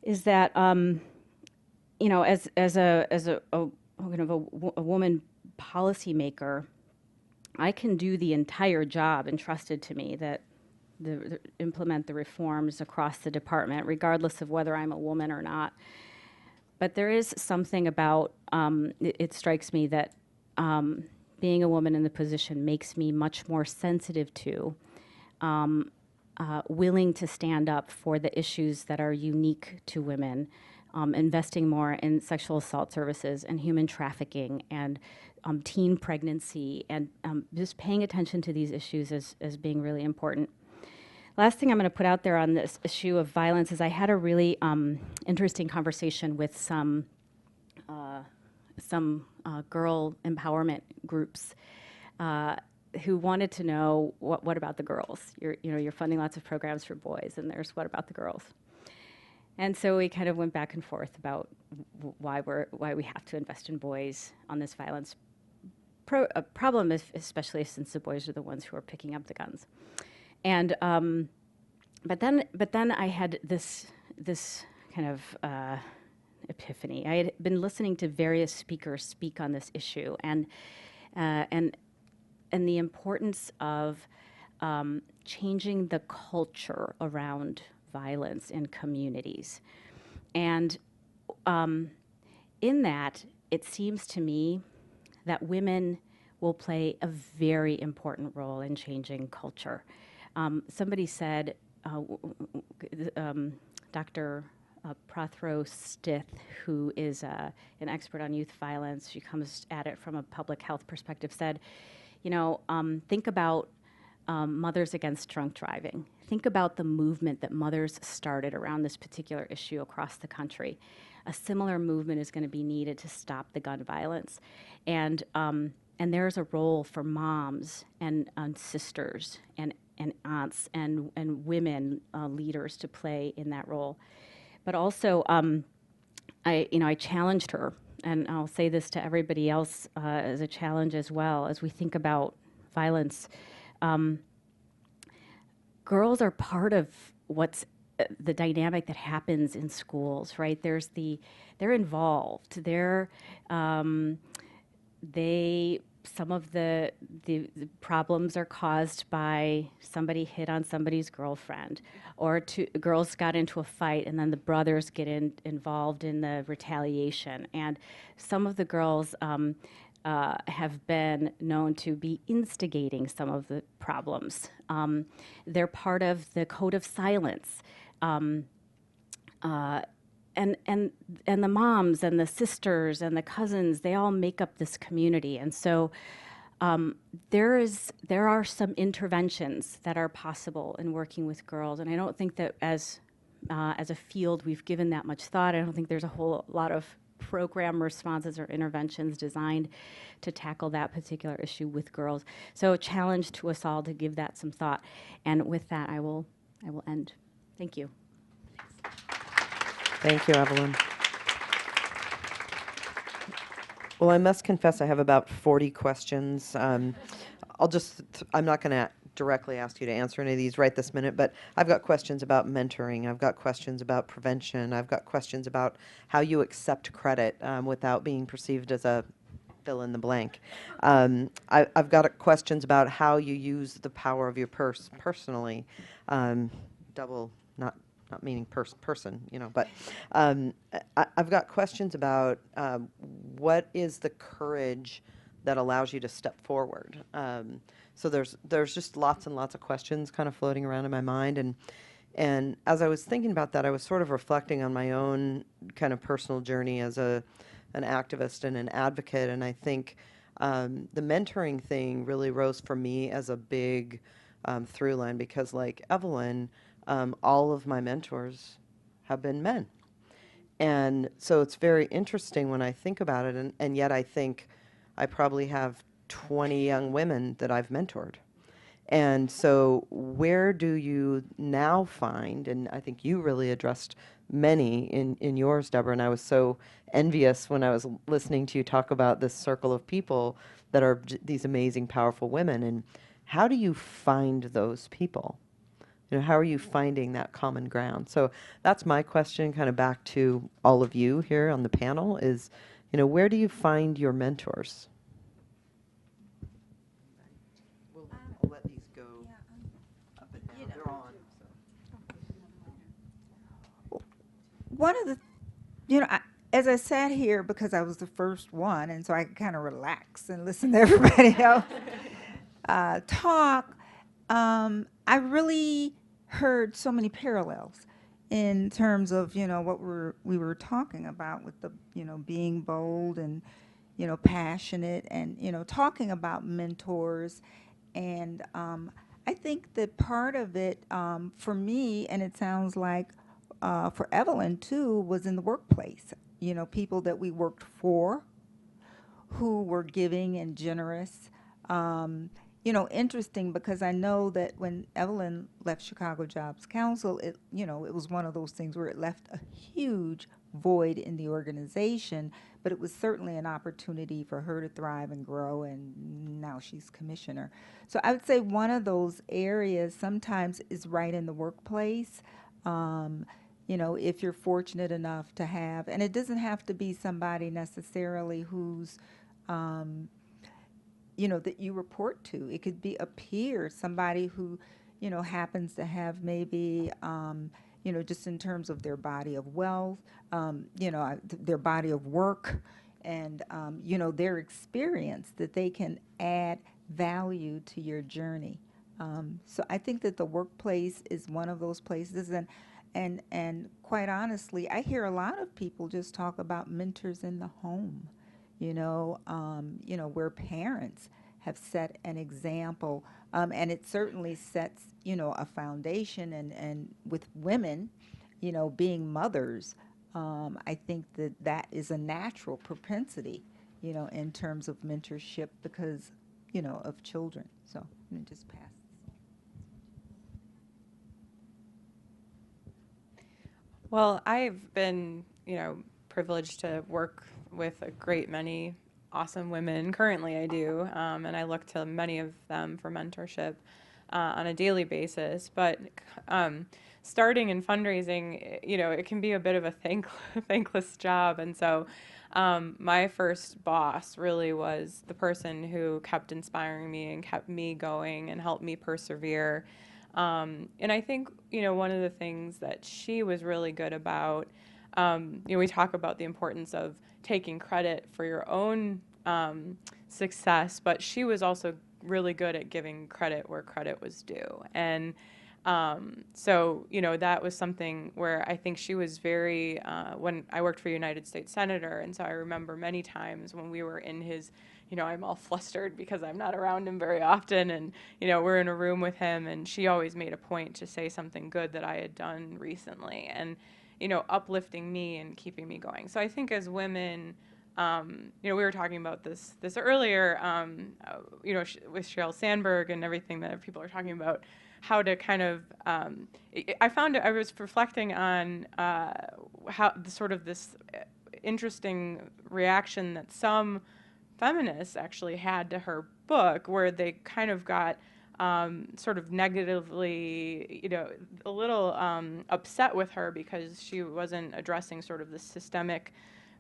is that, you know, as a kind of a woman policymaker, I can do the entire job entrusted to me, that implement the reforms across the department, regardless of whether I'm a woman or not. But there is something about, it strikes me that being a woman in the position makes me much more sensitive to, willing to stand up for the issues that are unique to women, investing more in sexual assault services and human trafficking and teen pregnancy, and just paying attention to these issues as being really important. Last thing I'm going to put out there on this issue of violence is I had a really interesting conversation with some girl empowerment groups who wanted to know what about the girls? You're funding lots of programs for boys, and there's what about the girls? And so we kind of went back and forth about why we have to invest in boys on this violence problem, especially since the boys are the ones who are picking up the guns. And but then I had this kind of epiphany. I had been listening to various speakers speak on this issue, and the importance of changing the culture around violence in communities. And in that, it seems to me that women will play a very important role in changing culture. Somebody said, Dr. Prothero Stith, who is an expert on youth violence, she comes at it from a public health perspective, said, think about Mothers Against Drunk Driving. Think about the movement that mothers started around this particular issue across the country. A similar movement is going to be needed to stop the gun violence. And there's a role for moms and sisters and aunts and women leaders to play in that role. But also, I challenged her, and I'll say this to everybody else as a challenge as well, as we think about violence. Girls are part of what's the dynamic that happens in schools, right? They're involved. Some of the problems are caused by somebody hit on somebody's girlfriend, or girls got into a fight and then the brothers get involved in the retaliation. And some of the girls have been known to be instigating some of the problems. They're part of the code of silence. And the moms and the sisters and the cousins, they all make up this community. And so there are some interventions that are possible in working with girls. And I don't think that as a field we've given that much thought. I don't think there's a whole lot of program responses or interventions designed to tackle that particular issue with girls. So a challenge to us all to give that some thought. And with that, I will end. Thank you. Thank you, Evelyn. Well, I must confess I have about 40 questions. I'm not going to directly ask you to answer any of these right this minute, but I've got questions about mentoring. I've got questions about prevention. I've got questions about how you accept credit without being perceived as a fill in the blank. I've got questions about how you use the power of your purse personally. Not meaning person, but I've got questions about what is the courage that allows you to step forward. So there's just lots and lots of questions kind of floating around in my mind, and as I was thinking about that, I was sort of reflecting on my own kind of personal journey as a an activist and an advocate, and I think the mentoring thing really rose for me as a big through line because, like Evelyn, all of my mentors have been men. And so it's very interesting when I think about it, and yet I think I probably have 20 young women that I've mentored. And so where do you now find, and I think you really addressed many in yours, Deborah, and I was so envious when I was listening to you talk about this circle of people that are these amazing, powerful women. And how do you find those people? You know, how are you finding that common ground? So that's my question, kind of back to all of you here on the panel is, you know, where do you find your mentors? I'll let these go up and down. They're on. So. One of the, as I sat here, because I was the first one, and so I could kind of relax and listen to everybody else talk, I really heard so many parallels in terms of, what we were talking about with the, being bold and, passionate and, talking about mentors. And I think that part of it for me, and it sounds like for Evelyn too, was in the workplace. People that we worked for who were giving and generous. Interesting because I know that when Evelyn left Chicago Jobs Council, it was one of those things where it left a huge void in the organization, but it was certainly an opportunity for her to thrive and grow, and now she's commissioner. So I would say one of those areas sometimes is right in the workplace. If you're fortunate enough to have, and it doesn't have to be somebody necessarily who's that you report to. It could be a peer, somebody who, happens to have maybe, just in terms of their body of wealth, their body of work, and, their experience that they can add value to your journey. So I think that the workplace is one of those places, and quite honestly, I hear a lot of people just talk about mentors in the home. Where parents have set an example, and it certainly sets, a foundation, and with women, being mothers, I think that is a natural propensity, in terms of mentorship because, of children. So just pass. Well, I've been, privileged to work with a great many awesome women. Currently, I do, and I look to many of them for mentorship on a daily basis. But starting in fundraising, it can be a bit of a thankless job. And so my first boss really was the person who kept inspiring me and kept me going and helped me persevere. And I think, one of the things that she was really good about, we talk about the importance of taking credit for your own success, but she was also really good at giving credit where credit was due. And so, that was something where I think she was very, when I worked for United States Senator, and so I remember many times when we were in his, I'm all flustered because I'm not around him very often, and, we're in a room with him, and she always made a point to say something good that I had done recently, and, uplifting me and keeping me going. So I think as women, we were talking about this earlier, with Sheryl Sandberg and everything that people are talking about, how to kind of, I was reflecting on how sort of this interesting reaction that some feminists actually had to her book, where they kind of got sort of negatively, a little upset with her because she wasn't addressing sort of the systemic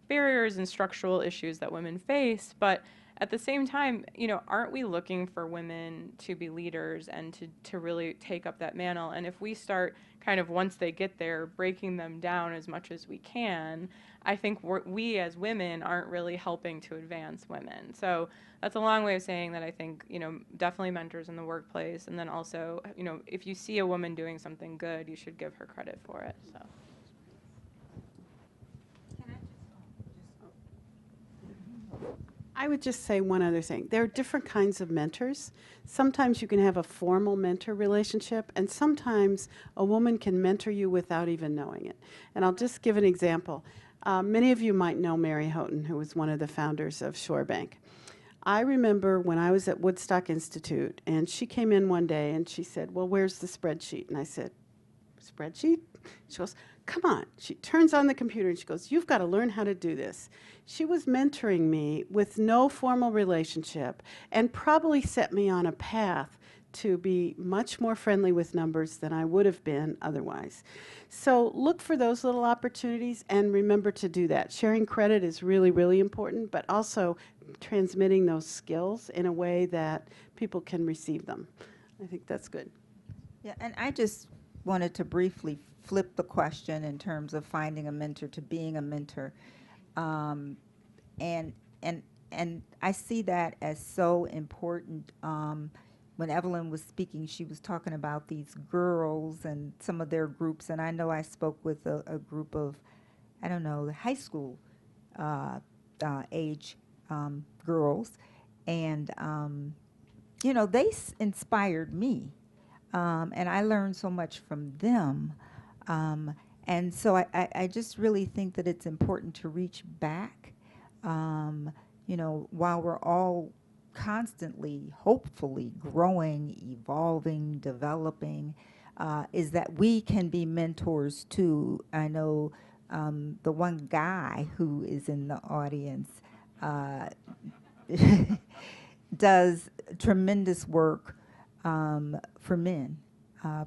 barriers and structural issues that women face. But at the same time, aren't we looking for women to be leaders and to really take up that mantle? And if we start kind of, once they get there, breaking them down as much as we can, I think we as women aren't really helping to advance women. So that's a long way of saying that I think, definitely mentors in the workplace. And then also, if you see a woman doing something good, you should give her credit for it. So. I would just say one other thing. There are different kinds of mentors. Sometimes you can have a formal mentor relationship, and sometimes a woman can mentor you without even knowing it. And I'll just give an example. Many of you might know Mary Houghton, who was one of the founders of Shore Bank. I remember when I was at Woodstock Institute, and she came in one day and she said, well, where's the spreadsheet? And I said, spreadsheet? She goes, come on. She turns on the computer and she goes, you've got to learn how to do this. She was mentoring me with no formal relationship and probably set me on a path to be much more friendly with numbers than I would have been otherwise. So look for those little opportunities and remember to do that. Sharing credit is really, really important, but also transmitting those skills in a way that people can receive them. I think that's good. Yeah, and I just wanted to briefly flip the question in terms of finding a mentor to being a mentor. And I see that as so important. When Evelyn was speaking, she was talking about these girls and some of their groups, and I know I spoke with a group of, I don't know, the high school age girls, and you know, they inspired me, and I learned so much from them, and so I just really think that it's important to reach back, you know, while we're all constantly, hopefully growing, evolving, developing, is that we can be mentors too. I know the one guy who is in the audience does tremendous work for men,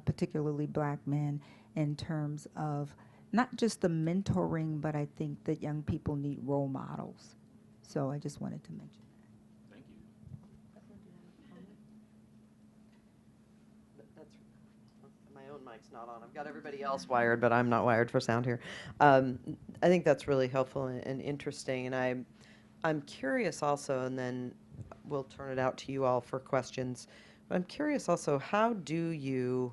particularly black men, in terms of not just the mentoring, but I think that young people need role models. So I just wanted to mention. My own mic's not on. I've got everybody else wired, but I'm not wired for sound here. I think that's really helpful and interesting, and I'm curious also, and then we'll turn it out to you all for questions. But I'm curious also, how do you,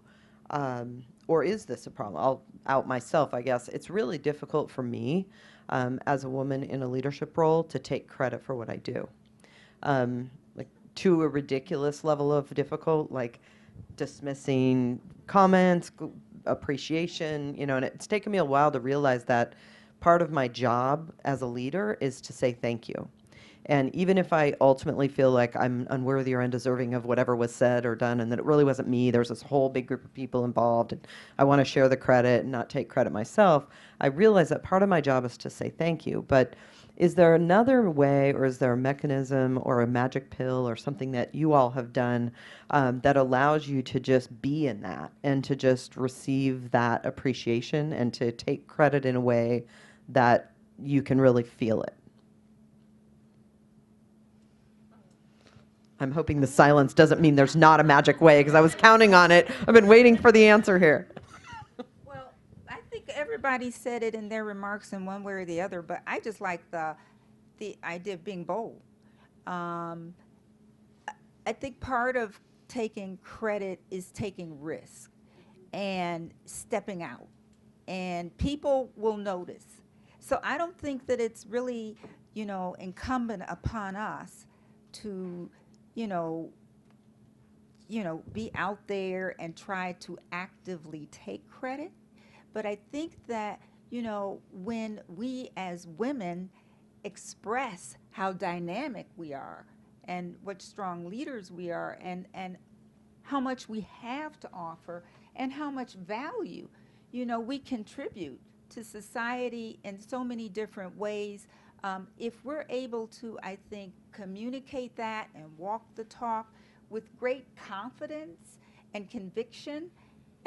or is this a problem? I'll out myself, I guess. It's really difficult for me as a woman in a leadership role to take credit for what I do. Like to a ridiculous level of difficult, like dismissing comments, appreciation, you know, and it's taken me a while to realize that part of my job as a leader is to say thank you. And even if I ultimately feel like I'm unworthy or undeserving of whatever was said or done and that it really wasn't me, there's this whole big group of people involved and I want to share the credit and not take credit myself, I realize that part of my job is to say thank you. But is there another way, or is there a mechanism or a magic pill or something that you all have done that allows you to just be in that and to just receive that appreciation and to take credit in a way that you can really feel it? I'm hoping the silence doesn't mean there's not a magic way, because I was counting on it. I've been waiting for the answer here. Well, I think everybody said it in their remarks in one way or the other, but I just like the idea of being bold. I think part of taking credit is taking risk and stepping out, and people will notice. So I don't think that it's really, you know, incumbent upon us to, you know, be out there and try to actively take credit. But I think that, you know, when we as women express how dynamic we are and what strong leaders we are and how much we have to offer and how much value, you know, we contribute to society in so many different ways. If we're able to, I think, communicate that and walk the talk with great confidence and conviction,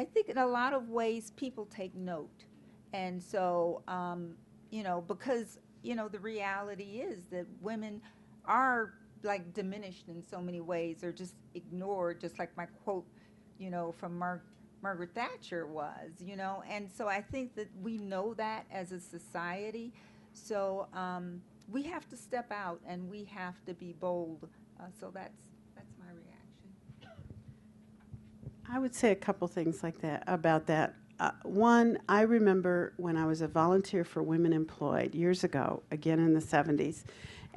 I think in a lot of ways people take note. And so, you know, because, you know, the reality is that women are like diminished in so many ways or just ignored, just like my quote, you know, from Margaret Thatcher was, you know. And so I think that we know that as a society. So we have to step out and we have to be bold. So that's my reaction. I would say a couple things like that about that. One, I remember when I was a volunteer for Women Employed years ago, again in the 70s,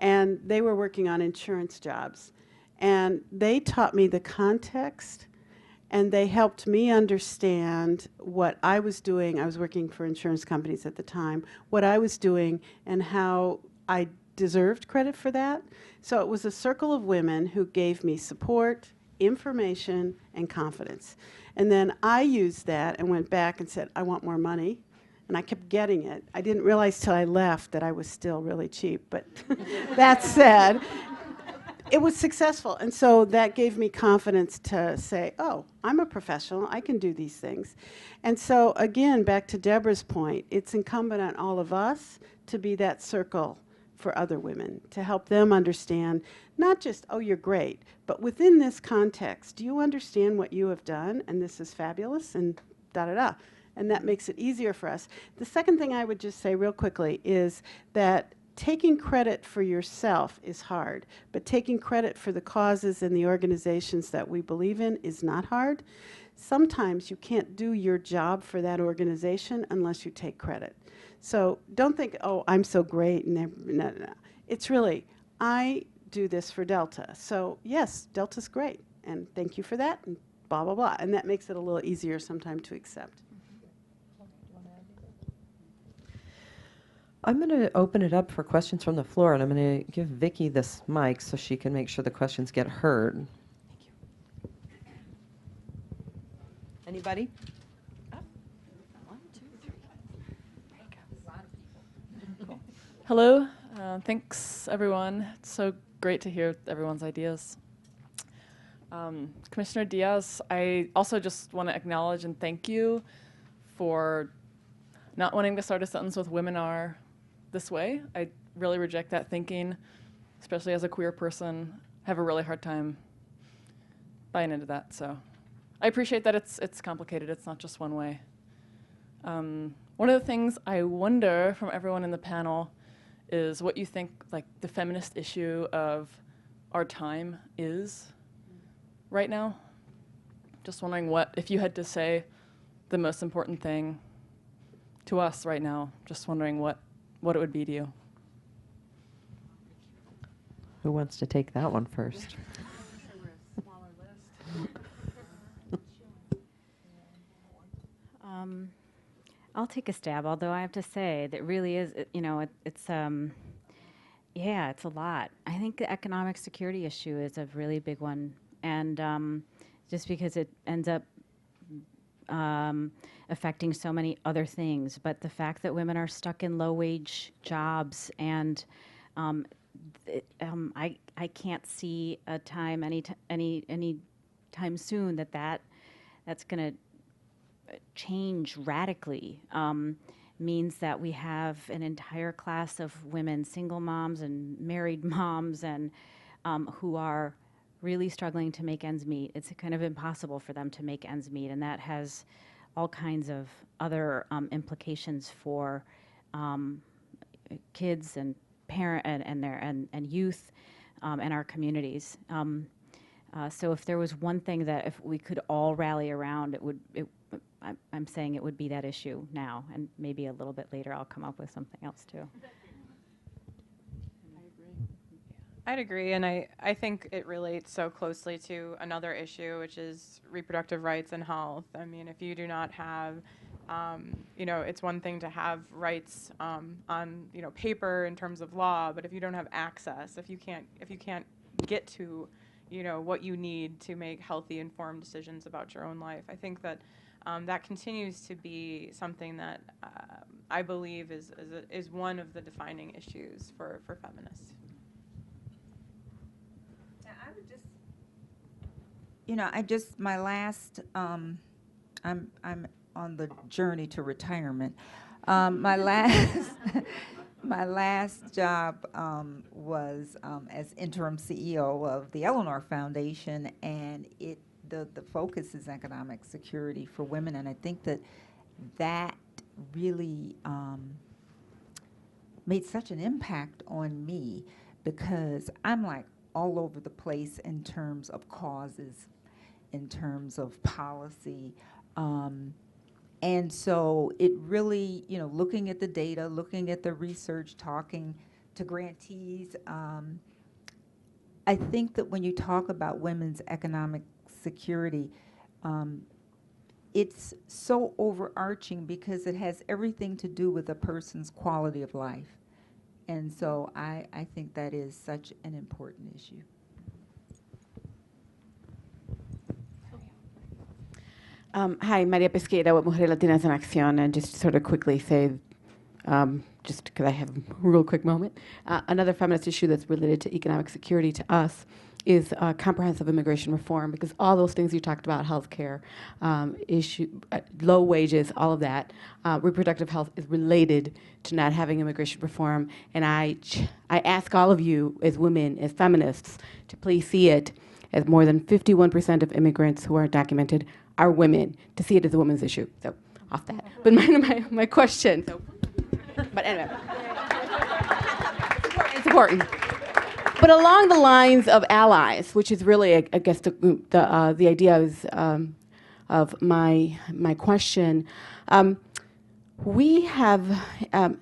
and they were working on insurance jobs. And they taught me the context, and they helped me understand what I was doing. I was working for insurance companies at the time, what I was doing and how I deserved credit for that. So it was a circle of women who gave me support, information, and confidence. And then I used that and went back and said, I want more money. And I kept getting it. I didn't realize till I left that I was still really cheap. But that said, it was successful. And so that gave me confidence to say, oh, I'm a professional. I can do these things. And so, again, back to Deborah's point, it's incumbent on all of us to be that circle for other women, to help them understand not just, oh, you're great, but within this context, do you understand what you have done? And this is fabulous, and da-da-da. And that makes it easier for us. The second thing I would just say real quickly is that taking credit for yourself is hard, but taking credit for the causes and the organizations that we believe in is not hard. Sometimes you can't do your job for that organization unless you take credit. So don't think, oh, I'm so great. No. It's really, I do this for Delta. So yes, Delta's great, and thank you for that, and blah, blah, blah. And that makes it a little easier sometimes to accept. I'm going to open it up for questions from the floor, and I'm going to give Vicki this mic so she can make sure the questions get heard. Thank you. Anybody? Hello. Thanks, everyone. It's so great to hear everyone's ideas. Commissioner Diaz, I also just want to acknowledge and thank you for not wanting to start a sentence with "women are this way." I really reject that thinking, especially as a queer person. I have a really hard time buying into that. So I appreciate that it's complicated. It's not just one way. One of the things I wonder from everyone in the panel is what you think like the feminist issue of our time is right now. Just wondering what, if you had to say the most important thing to us right now, just wondering what it would be to you. Who wants to take that one first? I'll take a stab, although I have to say that really is, it's a lot. I think the economic security issue is a really big one, and just because it ends up affecting so many other things, but the fact that women are stuck in low-wage jobs, and I can't see a time any time soon that's going to change radically. Means that we have an entire class of women, single moms and married moms, and who are really struggling to make ends meet. It's kind of impossible for them to make ends meet, and that has all kinds of other implications for kids and parent and youth and our communities. So if there was one thing that if we could all rally around, I'm saying it would be that issue now, and maybe a little bit later I'll come up with something else too. I'd agree, and I think it relates so closely to another issue, which is reproductive rights and health. I mean, if you do not have, it's one thing to have rights on, paper in terms of law, but if you don't have access, if you can't get to, what you need to make healthy, informed decisions about your own life, I think that that continues to be something that I believe is one of the defining issues for feminists. My last, I'm on the journey to retirement. My last job was as interim CEO of the Eleanor Foundation, and the focus is economic security for women, and I think that really made such an impact on me, because I'm like all over the place in terms of causes, in terms of policy. And so it really, looking at the data, looking at the research, talking to grantees. I think that when you talk about women's economic security, it's so overarching because it has everything to do with a person's quality of life. And so I think that is such an important issue. Hi, Maria Pesqueira with Mujeres Latinas en Acción, and just sort of quickly say, just because I have a real quick moment, another feminist issue that's related to economic security to us is comprehensive immigration reform, because all those things you talked about, healthcare, low wages, all of that, reproductive health is related to not having immigration reform. And I ask all of you as women, as feminists, to please see it as more than 51% of immigrants who are documented are women, to see it as a women's issue. So off that. But my question, but anyway, it's important. But along the lines of allies, which is really, I guess, the idea is, of my question, we have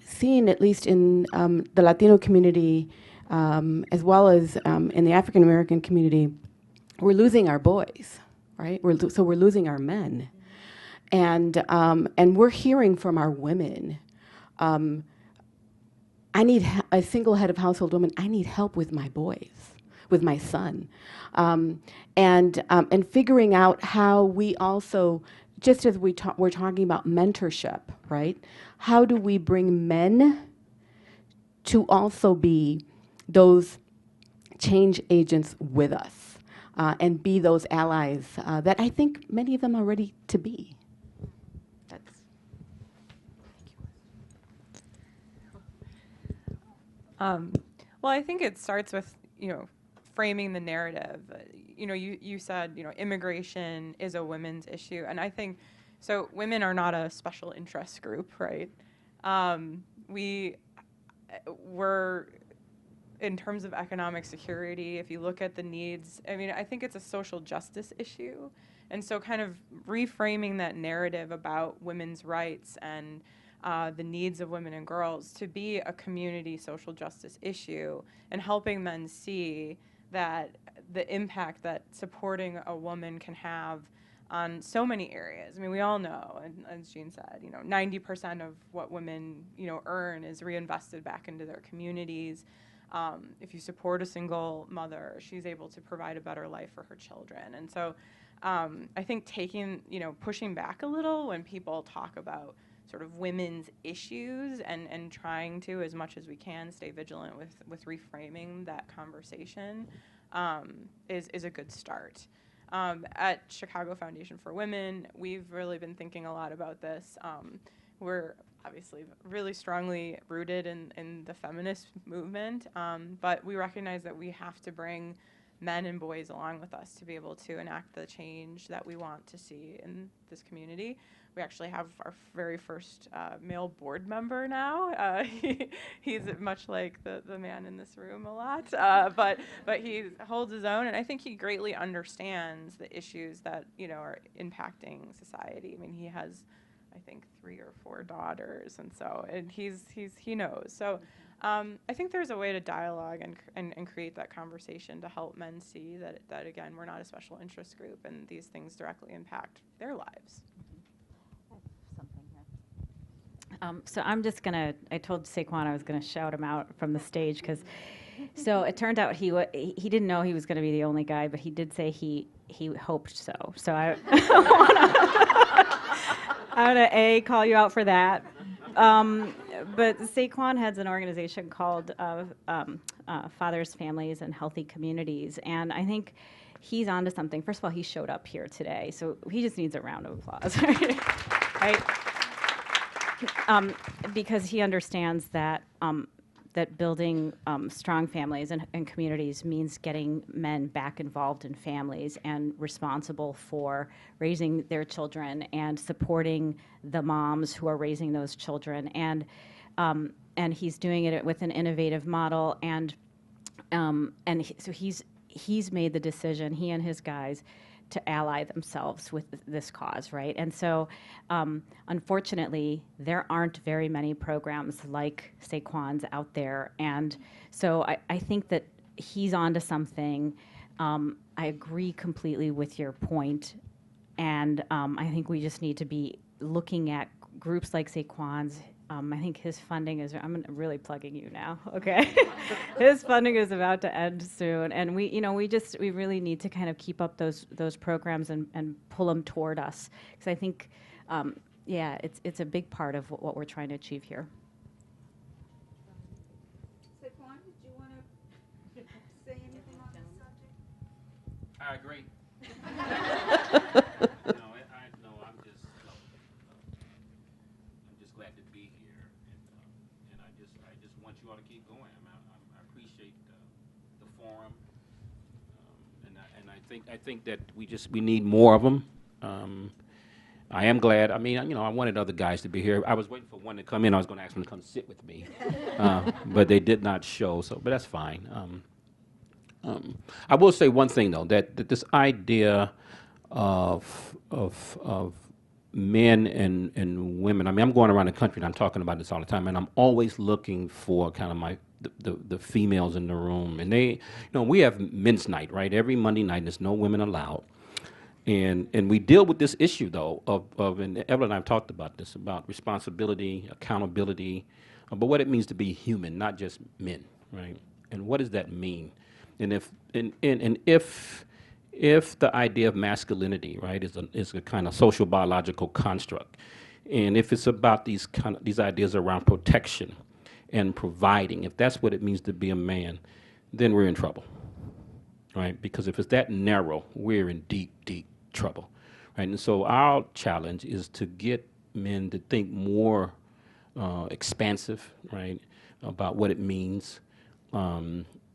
seen, at least in the Latino community, as well as in the African American community, we're losing our boys, right? So we're losing our men, and we're hearing from our women. I need a single head of household woman. I need help with my boys, with my son, and figuring out how we also, just as we're talking about mentorship, right? How do we bring men to also be those change agents with us, and be those allies that I think many of them are ready to be? Well, I think it starts with, framing the narrative. You said, immigration is a women's issue. And I think, so women are not a special interest group, right? We're, in terms of economic security, if you look at the needs, I think it's a social justice issue. And so kind of reframing that narrative about women's rights and the needs of women and girls to be a community social justice issue, and helping men see that the impact that supporting a woman can have on so many areas. We all know, and as Jean said, 90% of what women, earn is reinvested back into their communities. If you support a single mother, she's able to provide a better life for her children. And so I think pushing back a little when people talk about sort of women's issues, and trying to, as much as we can, stay vigilant with reframing that conversation is a good start. At Chicago Foundation for Women, we've really been thinking a lot about this. We're obviously really strongly rooted in the feminist movement, but we recognize that we have to bring men and boys along with us to be able to enact the change that we want to see in this community. We actually have our very first male board member now. He's much like the man in this room a lot, but he holds his own, and I think he greatly understands the issues that are impacting society. He has, I think, 3 or 4 daughters, and he knows. So I think there's a way to dialogue and create that conversation to help men see that again, we're not a special interest group, and these things directly impact their lives. So I'm just I told Saquon I was gonna shout him out from the stage, so it turned out he didn't know he was gonna be the only guy, but he did say he hoped so. So I want to call you out for that. But Saquon has an organization called Fathers, Families, and Healthy Communities, and I think he's onto something. First of all, he showed up here today, so he just needs a round of applause, right? Because he understands that that building strong families and communities means getting men back involved in families and responsible for raising their children and supporting the moms who are raising those children. And he's doing it with an innovative model. So he's made the decision, he and his guys, to ally themselves with this cause, right? And so, unfortunately, there aren't very many programs like Saquon's out there. And so I think that he's onto something. I agree completely with your point. And I think we just need to be looking at groups like Saquon's. I think his funding is, I'm really plugging you now, okay? His funding is about to end soon. And we really need to kind of keep up those programs and pull them toward us. Because I think, yeah, it's a big part of what we're trying to achieve here. Saquon, did you want to say anything on this subject? I agree. I'm just glad to be here, and I just want you all to keep going. I appreciate the forum, and I think that we need more of them. I am glad. I mean, I wanted other guys to be here. I was waiting for one to come in. I was going to ask them to come sit with me, but they did not show. But that's fine. I will say one thing though, that this idea of men and women. I mean, I'm going around the country and I'm talking about this all the time, and I'm always looking for kind of the females in the room. And they, we have men's night, right? Every Monday night, there's no women allowed. And we deal with this issue though of and Evelyn and I have talked about this, about responsibility, accountability, but what it means to be human, not just men, right? And what does that mean? And if the idea of masculinity, right, is a kind of social biological construct, and if it's about these ideas around protection and providing, if that's what it means to be a man, then we're in trouble, right? Because if it's that narrow, we're in deep, deep trouble, right? And so our challenge is to get men to think more expansive, right, about what it means.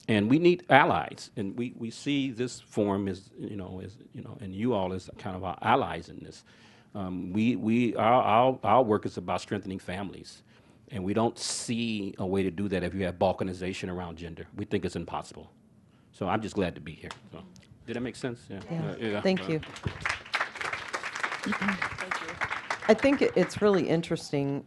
And we need allies, and we see this forum as and you all as kind of our allies in this. Our work is about strengthening families, and we don't see a way to do that if you have balkanization around gender. We think it's impossible. So I'm just glad to be here. So, did that make sense? Yeah. Yeah. Thank you. I think it's really interesting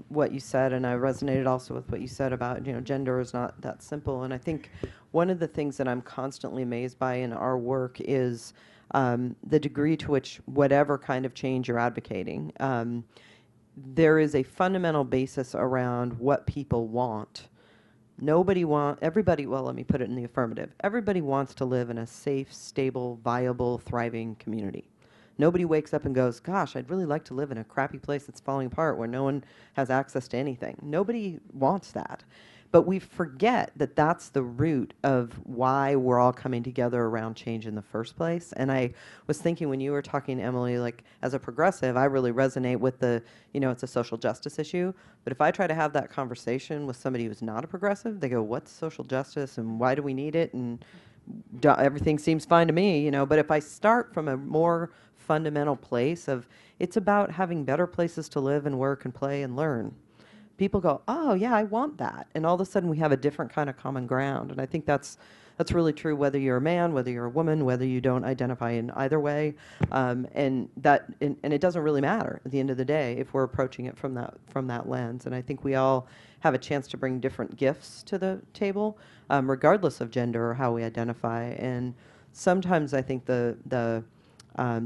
what you said, and I resonated also with what you said about, gender is not that simple. And I think one of the things that I'm constantly amazed by in our work is the degree to which whatever kind of change you're advocating, there is a fundamental basis around what people want. Everybody, well, let me put it in the affirmative. Everybody wants to live in a safe, stable, viable, thriving community. Nobody wakes up and goes, gosh, I'd really like to live in a crappy place that's falling apart where no one has access to anything. Nobody wants that. But we forget that that's the root of why we're all coming together around change in the first place. And I was thinking when you were talking, Emily, like as a progressive, I really resonate with it's a social justice issue. But if I try to have that conversation with somebody who's not a progressive, they go, what's social justice and why do we need it? And everything seems fine to me, But if I start from a more fundamental place of it's about having better places to live and work and play and learn, people go, oh yeah, I want that, and all of a sudden we have a different kind of common ground. And I think that's really true whether you're a man, whether you're a woman, whether you don't identify in either way, and it doesn't really matter at the end of the day if we're approaching it from that lens. And I think we all have a chance to bring different gifts to the table, regardless of gender or how we identify. And sometimes I think the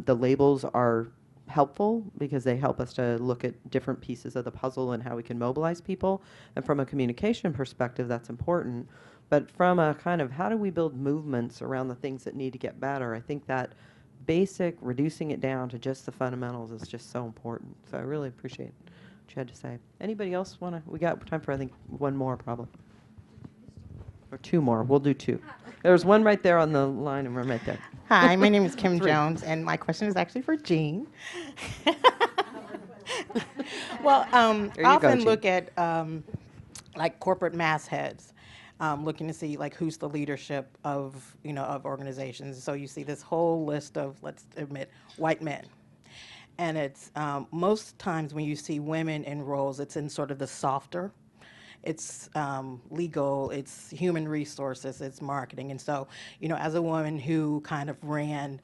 labels are helpful because they help us to look at different pieces of the puzzle and how we can mobilize people. And from a communication perspective, that's important. But from a kind of how do we build movements around the things that need to get better, I think that basic reducing it down to just the fundamentals is just so important. So I really appreciate what you had to say. Anybody else want to? We got time for, I think, one more probably. Or two more. We'll do two. There's one right there on the line and one right there. Hi, my name is Kim Jones, and my question is actually for Jean. Well, I often look at like corporate mastheads, looking to see like who's the leadership of of organizations. So you see this whole list of, let's admit, white men. And it's most times when you see women in roles, it's in sort of the softer. It's legal, it's human resources, it's marketing. And so, as a woman who kind of ran,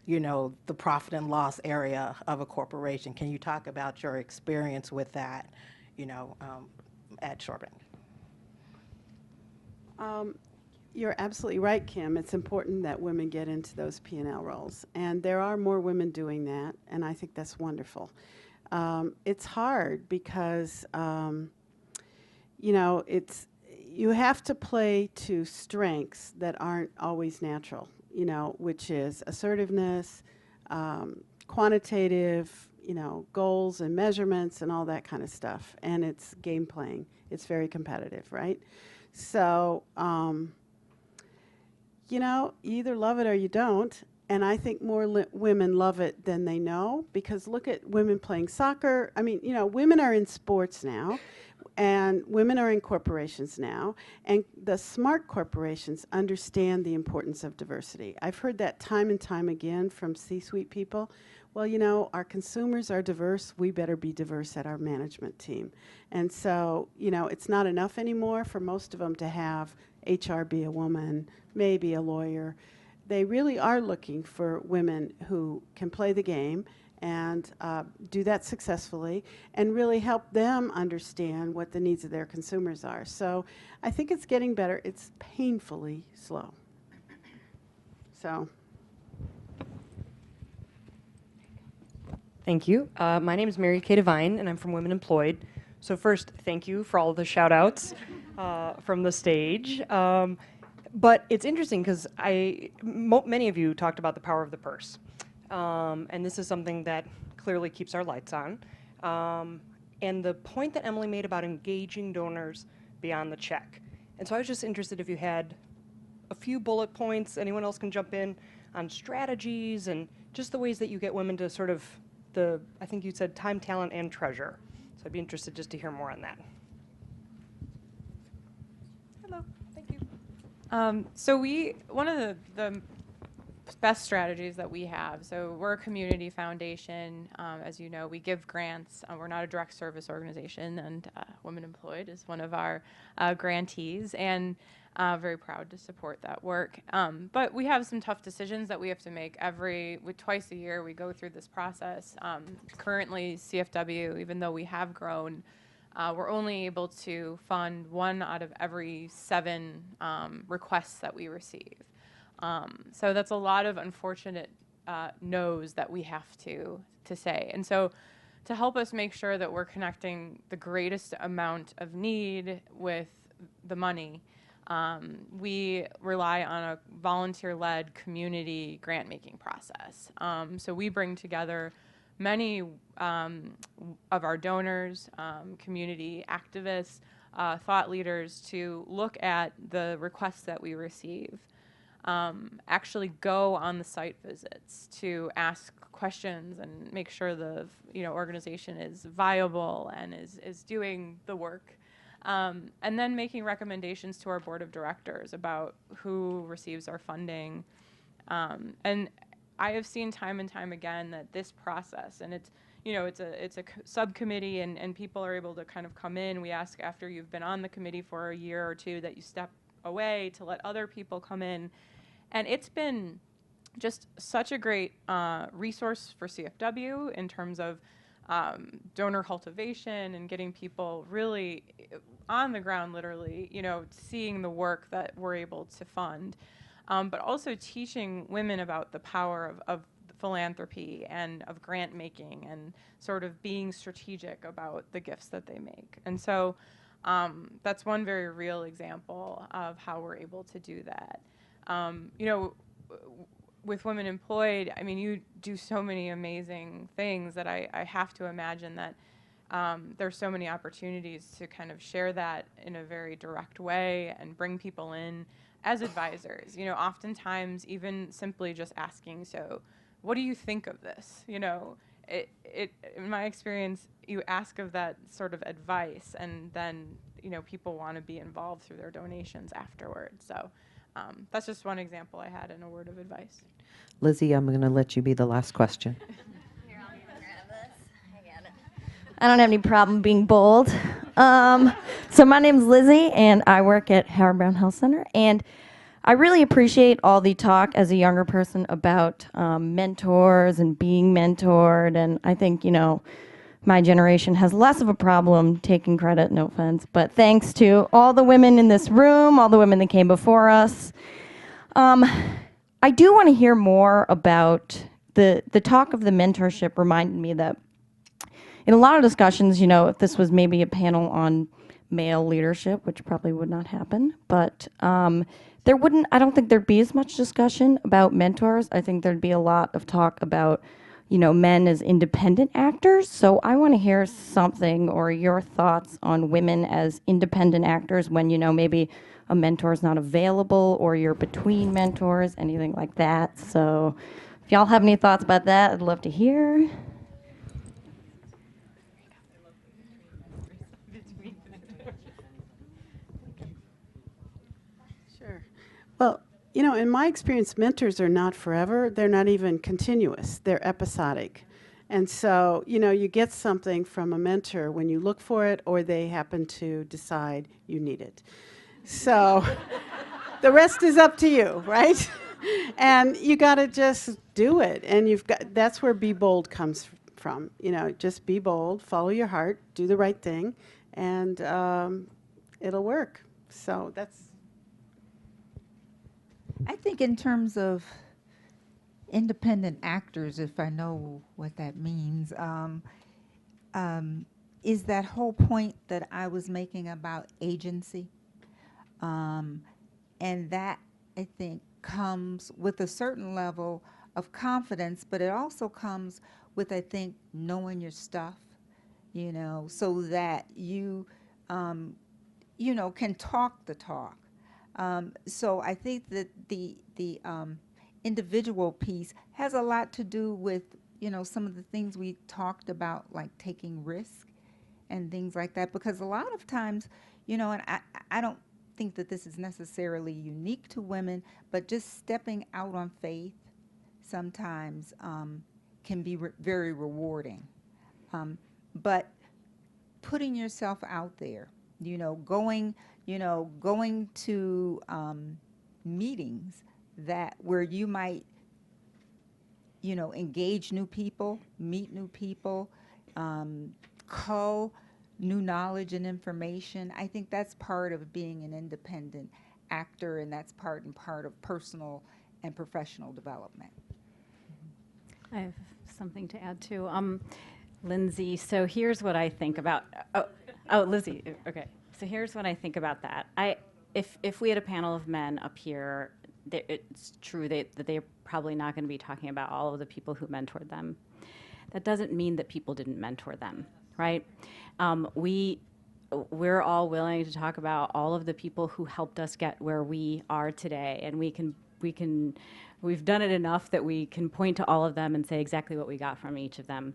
you know, the profit and loss area of a corporation. Can you talk about your experience with that, you know, at Shorbank? You're absolutely right, Kim. It's important that women get into those P&L roles. And there are more women doing that, and I think that's wonderful. It's hard because, you know, you have to play to strengths that aren't always natural, you know, which is assertiveness, quantitative, you know, goals and measurements and all that kind of stuff. And it's game playing. It's very competitive, right? So, you know, you either love it or you don't. And I think more women love it than they know, because look at women playing soccer. I mean, you know, women are in sports now, and women are in corporations now, and the smart corporations understand the importance of diversity. I've heard that time and time again from C-suite people. Well, you know, our consumers are diverse. We better be diverse at our management team. And so, you know, it's not enough anymore for most of them to have HR be a woman, maybe a lawyer. They really are looking for women who can play the game and do that successfully and really help them understand what the needs of their consumers are. So I think it's getting better. It's painfully slow. So. Thank you. My name is Mary Kay Devine, and I'm from Women Employed. So first, thank you for all of the shout-outs from the stage. But it's interesting because many of you talked about the power of the purse. And this is something that clearly keeps our lights on. And the point that Emily made about engaging donors beyond the check. And so I was just interested if you had a few bullet points, anyone else can jump in, on strategies and just the ways that you get women to sort of I think you said time, talent, and treasure. So I'd be interested just to hear more on that. Hello, thank you. So one of the best strategies that we have, so we're a community foundation. As you know, we give grants. We're not a direct service organization, and Women Employed is one of our grantees, and very proud to support that work. But we have some tough decisions that we have to make twice a year. We go through this process. Currently, CFW, even though we have grown, we're only able to fund 1 out of every 7 requests that we receive. So that's a lot of unfortunate no's that we have to say. And so to help us make sure that we're connecting the greatest amount of need with the money, we rely on a volunteer-led community grant-making process. So we bring together many of our donors, community activists, thought leaders to look at the requests that we receive. Actually go on the site visits to ask questions and make sure the organization is viable and is doing the work. And then making recommendations to our board of directors about who receives our funding. And I have seen time and time again that this process, and it's a subcommittee, and people are able to kind of come in. We ask after you've been on the committee for a year or two that you step away to let other people come in. And it's been just such a great resource for CFW in terms of donor cultivation and getting people really on the ground, literally, seeing the work that we're able to fund, but also teaching women about the power of philanthropy and of grant making and sort of being strategic about the gifts that they make. And so that's one very real example of how we're able to do that. With Women Employed, I mean, you do so many amazing things that I have to imagine that there's so many opportunities to kind of share that in a very direct way and bring people in as advisors. Oftentimes even simply just asking, so what do you think of this? In my experience, you ask of that sort of advice, and then people want to be involved through their donations afterwards. So that's just one example I had in a word of advice. Lizzie, I'm going to let you be the last question. Here, I'll even grab this. I got it. I don't have any problem being bold. So my name's Lizzie, and I work at Howard Brown Health Center. And I really appreciate all the talk as a younger person about mentors and being mentored. And I think, my generation has less of a problem taking credit, no offense. But thanks to all the women in this room, all the women that came before us. I do want to hear more about the talk of the mentorship reminded me that in a lot of discussions, if this was maybe a panel on male leadership, which probably would not happen, but I don't think there'd be as much discussion about mentors. I think there'd be a lot of talk about, men as independent actors. So I want to hear something or your thoughts on women as independent actors when, maybe a mentor is not available or you're between mentors, anything like that. So if y'all have any thoughts about that, I'd love to hear. Sure. Well, in my experience, mentors are not forever. They're not even continuous. They're episodic. And so, you get something from a mentor when you look for it or they happen to decide you need it. So the rest is up to you, right? And you got to just do it. And that's where be bold comes from. Just be bold, follow your heart, do the right thing, and it'll work. So I think in terms of independent actors, if I know what that means, is that whole point that I was making about agency. And that, I think, comes with a certain level of confidence, but it also comes with, I think, knowing your stuff, so that you, can talk the talk. So I think that the individual piece has a lot to do with, some of the things we talked about, like taking risk and things like that, because a lot of times, and I don't think that this is necessarily unique to women, but just stepping out on faith sometimes can be very rewarding. But putting yourself out there, going to meetings where you might, engage new people, meet new people, new knowledge and information. I think that's part of being an independent actor, and that's part of personal and professional development. I have something to add too. Lindsay, so here's what I think about, Lizzie, okay. So here's what I think about that. If we had a panel of men up here, it's true that they're probably not going to be talking about all of the people who mentored them. That doesn't mean that people didn't mentor them, right? We're all willing to talk about all of the people who helped us get where we are today, and we've done it enough that we can point to all of them and say exactly what we got from each of them.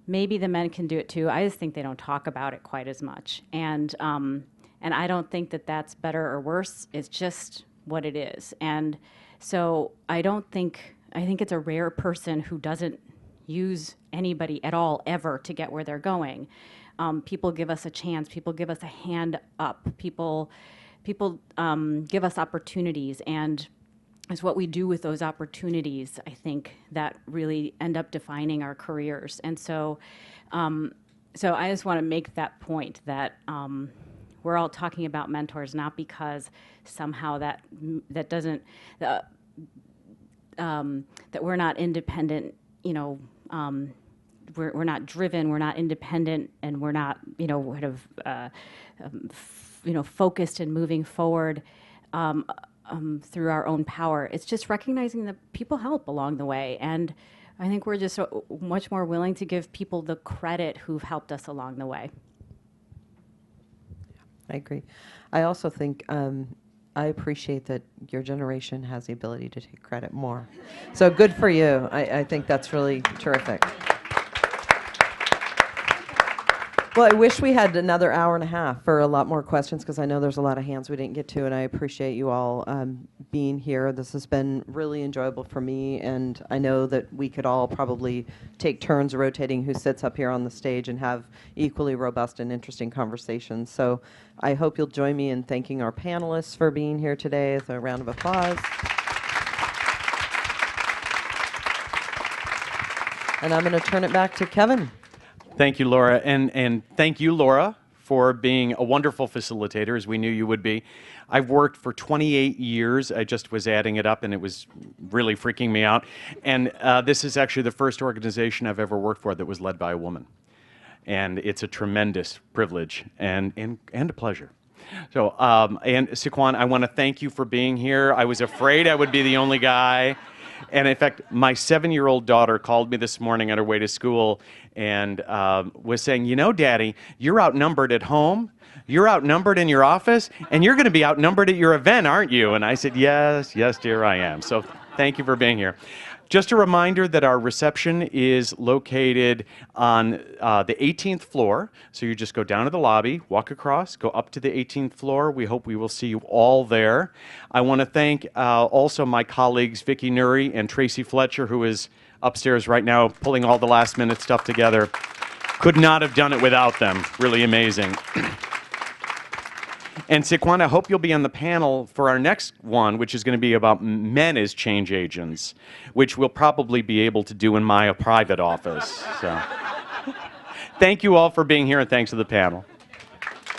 Maybe the men can do it too. I just think they don't talk about it quite as much, and I don't think that that's better or worse. It's just what it is, and so I think it's a rare person who doesn't use anybody at all ever to get where they're going. People give us a chance. People give us a hand up. People give us opportunities, and it's what we do with those opportunities, I think, that really end up defining our careers. And so I just want to make that point that we're all talking about mentors, not because somehow that doesn't that we're not independent, we're not driven, we're not independent, and we're not, focused and moving forward through our own power. It's just recognizing that people help along the way, and I think we're just much more willing to give people the credit who've helped us along the way. I agree. I also think I appreciate that your generation has the ability to take credit more. So good for you. I think that's really terrific. Well, I wish we had another hour and a half for a lot more questions because I know there's a lot of hands we didn't get to, and I appreciate you all being here. This has been really enjoyable for me, and I know that we could all probably take turns rotating who sits up here on the stage and have equally robust and interesting conversations. So I hope you'll join me in thanking our panelists for being here today with a round of applause. And I'm going to turn it back to Kevin. Thank you, Laura. And thank you, Laura, for being a wonderful facilitator, as we knew you would be. I've worked for 28 years. I just was adding it up, and it was really freaking me out. And this is actually the first organization I've ever worked for that was led by a woman. And it's a tremendous privilege and a pleasure. So, and Siquan, I want to thank you for being here. I was afraid I would be the only guy. And in fact, my 7-year-old daughter called me this morning on her way to school and was saying, you know, Daddy, you're outnumbered at home, you're outnumbered in your office, and you're going to be outnumbered at your event, aren't you? And I said, yes, dear, I am. So thank you for being here. Just a reminder that our reception is located on the 18th floor. So you just go down to the lobby, walk across, go up to the 18th floor. We hope we will see you all there. I want to thank also my colleagues, Vicki Nuri and Tracy Fletcher, who is upstairs right now pulling all the last minute stuff together. Could not have done it without them. Really amazing. And Siquan, I hope you'll be on the panel for our next one, which is going to be about men as change agents, which we'll probably be able to do in my private office. So, thank you all for being here, and thanks to the panel.